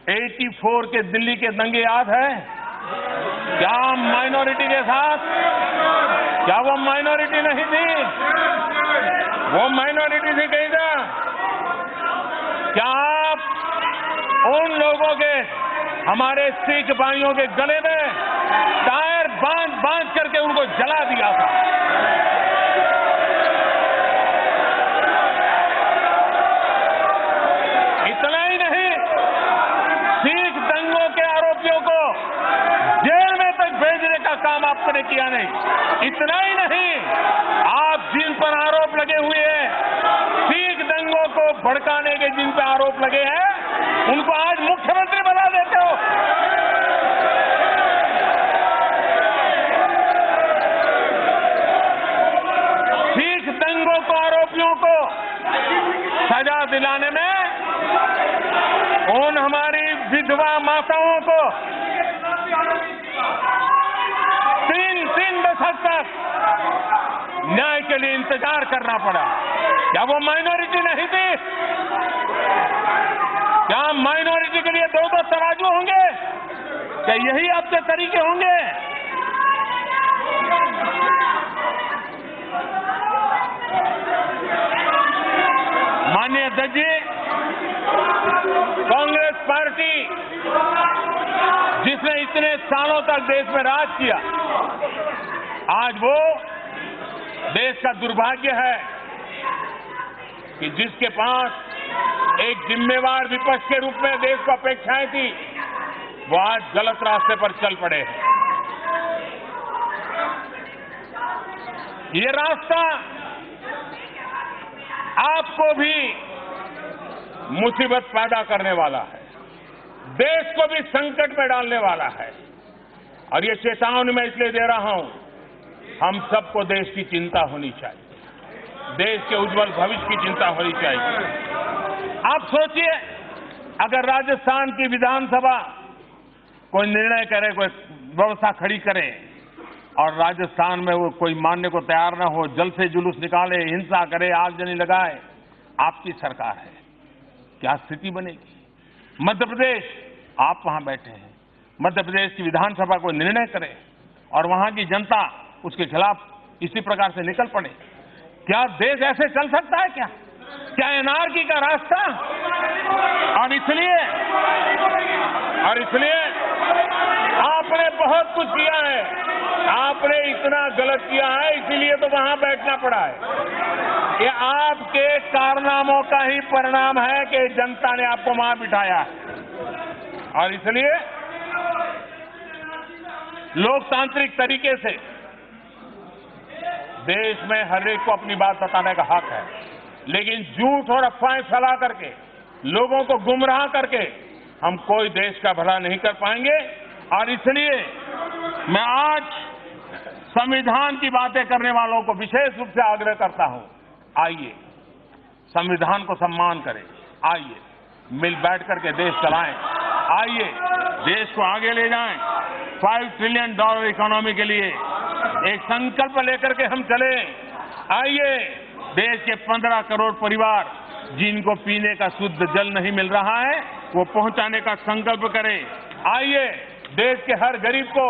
84 के दिल्ली के दंगे याद है? क्या माइनॉरिटी के साथ, क्या वो माइनॉरिटी नहीं थी? वो माइनॉरिटी थी कहीं ना? क्या आप उन लोगों के, हमारे सिख भाइयों के गले में टायर बांध करके उनको जला दिया था? इतना ही नहीं, सिख दंगों के आरोपियों को जेल में तक भेजने का काम आपने किया नहीं। इतना ही नहीं, आप जिन पर आरोप लगे हुए हैं, सिख दंगों को भड़काने के जिन पर आरोप लगे हैं, उनको आज मुख्यमंत्री बना देते हो। सिख दंगों को आरोपियों को सजा दिलाने में उन हमारी विधवा माताओं को 3 दशक तक न्याय के लिए इंतजार करना पड़ा। क्या वो माइनॉरिटी नहीं थी? क्या माइनॉरिटी के लिए 2 तराजू होंगे? क्या यही आपके तरीके होंगे? माननीय अध्यक्ष जी, कांग्रेस पार्टी जिसने इतने सालों तक देश में राज किया, आज वो देश का दुर्भाग्य है कि जिसके पास एक जिम्मेवार विपक्ष के रूप में देश को अपेक्षाएं थी, वो आज गलत रास्ते पर चल पड़े हैं। ये रास्ता आपको भी मुसीबत पैदा करने वाला है, देश को भी संकट में डालने वाला है। और ये चेतावनी मैं इसलिए दे रहा हूं, हम सबको देश की चिंता होनी चाहिए, देश के उज्जवल भविष्य की चिंता होनी चाहिए। आप सोचिए, अगर राजस्थान की विधानसभा कोई निर्णय करे, कोई व्यवस्था खड़ी करे और राजस्थान में वो कोई मानने को तैयार ना हो, जल से जुलूस निकाले, हिंसा करे, आगजनी लगाए, आपकी सरकार है, क्या स्थिति बनेगी? मध्य प्रदेश, आप वहां बैठे हैं, मध्य प्रदेश की विधानसभा कोई निर्णय करे और वहां की जनता उसके खिलाफ इसी प्रकार से निकल पड़े, क्या देश ऐसे चल सकता है? क्या एनआरकी का रास्ता? और इसलिए आपने बहुत कुछ किया है, आपने इतना गलत किया है, इसीलिए तो वहां बैठना पड़ा है। ये आपके कारनामों का ही परिणाम है कि जनता ने आपको वहां बिठाया है। और इसलिए लोकतांत्रिक तरीके से देश में हर एक को अपनी बात बताने का हक है, लेकिन झूठ और अफवाहें फैला करके, लोगों को गुमराह करके हम कोई देश का भला नहीं कर पाएंगे। और इसलिए मैं आज संविधान की बातें करने वालों को विशेष रूप से आग्रह करता हूं, आइए संविधान को सम्मान करें, आइए मिल बैठ करके देश चलाएं, आइए देश को आगे ले जाएं, $5 ट्रिलियन इकोनॉमी के लिए एक संकल्प लेकर के हम चले। आइए देश के 15 करोड़ परिवार जिनको पीने का शुद्ध जल नहीं मिल रहा है, वो पहुंचाने का संकल्प करें। आइए देश के हर गरीब को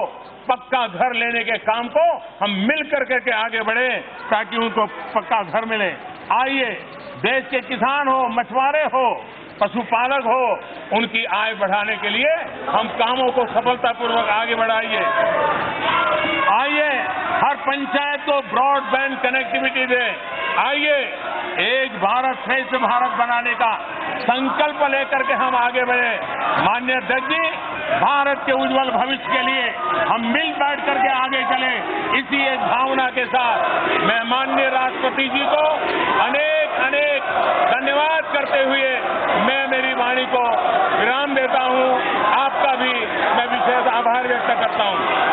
पक्का घर लेने के काम को हम मिल करके आगे बढ़े ताकि उनको पक्का घर मिले। आइए देश के किसान हो, मछुआरे हो, पशुपालक हो, उनकी आय बढ़ाने के लिए हम कामों को सफलतापूर्वक आगे बढ़ाइए। आइए हर पंचायत को ब्रॉडबैंड कनेक्टिविटी दें। आइए एक भारत श्रेष्ठ भारत बनाने का संकल्प लेकर के हम आगे बढ़े। माननीय अध्यक्ष जी, भारत के उज्जवल भविष्य के लिए हम मिल बैठ करके आगे चले, इसी एक भावना के साथ मैं माननीय राष्ट्रपति जी को अनेक अनेक धन्यवाद करते हुए मैं मेरी वाणी को विराम देता हूं। आपका भी मैं विशेष आभार व्यक्त करता हूं।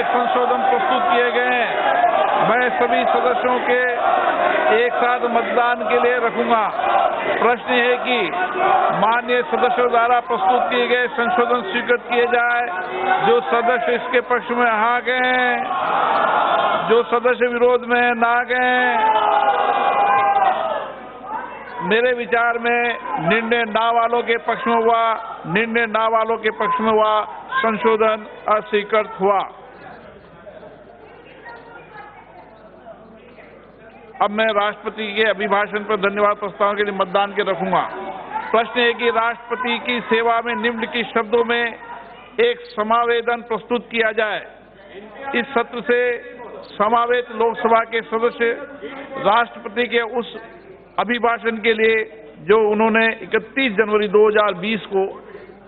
संशोधन प्रस्तुत किए गए हैं, मैं सभी सदस्यों के एक साथ मतदान के लिए रखूंगा। प्रश्न है कि माननीय सदस्यों द्वारा प्रस्तुत किए गए संशोधन स्वीकृत किए जाए। जो सदस्य इसके पक्ष में आ गए, जो सदस्य विरोध में ना गए। मेरे विचार में निर्णय ना वालों के पक्ष में हुआ, निर्णय ना वालों के पक्ष में हुआ, संशोधन अस्वीकृत हुआ। अब मैं राष्ट्रपति के अभिभाषण पर धन्यवाद प्रस्ताव के लिए मतदान के रखूंगा। प्रश्न है कि राष्ट्रपति की सेवा में निम्नलिखित शब्दों में एक समावेदन प्रस्तुत किया जाए। इस सत्र से समावेत लोकसभा के सदस्य राष्ट्रपति के उस अभिभाषण के लिए जो उन्होंने 31 जनवरी 2020 को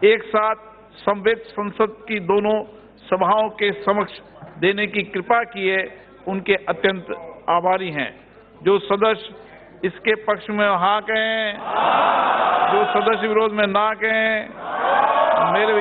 एक साथ संवेद संसद की दोनों सभाओं के समक्ष देने की कृपा की है, उनके अत्यंत आभारी हैं। जो सदस्य इसके पक्ष में हाँ कहें, जो सदस्य विरोध में ना कहें। मेरे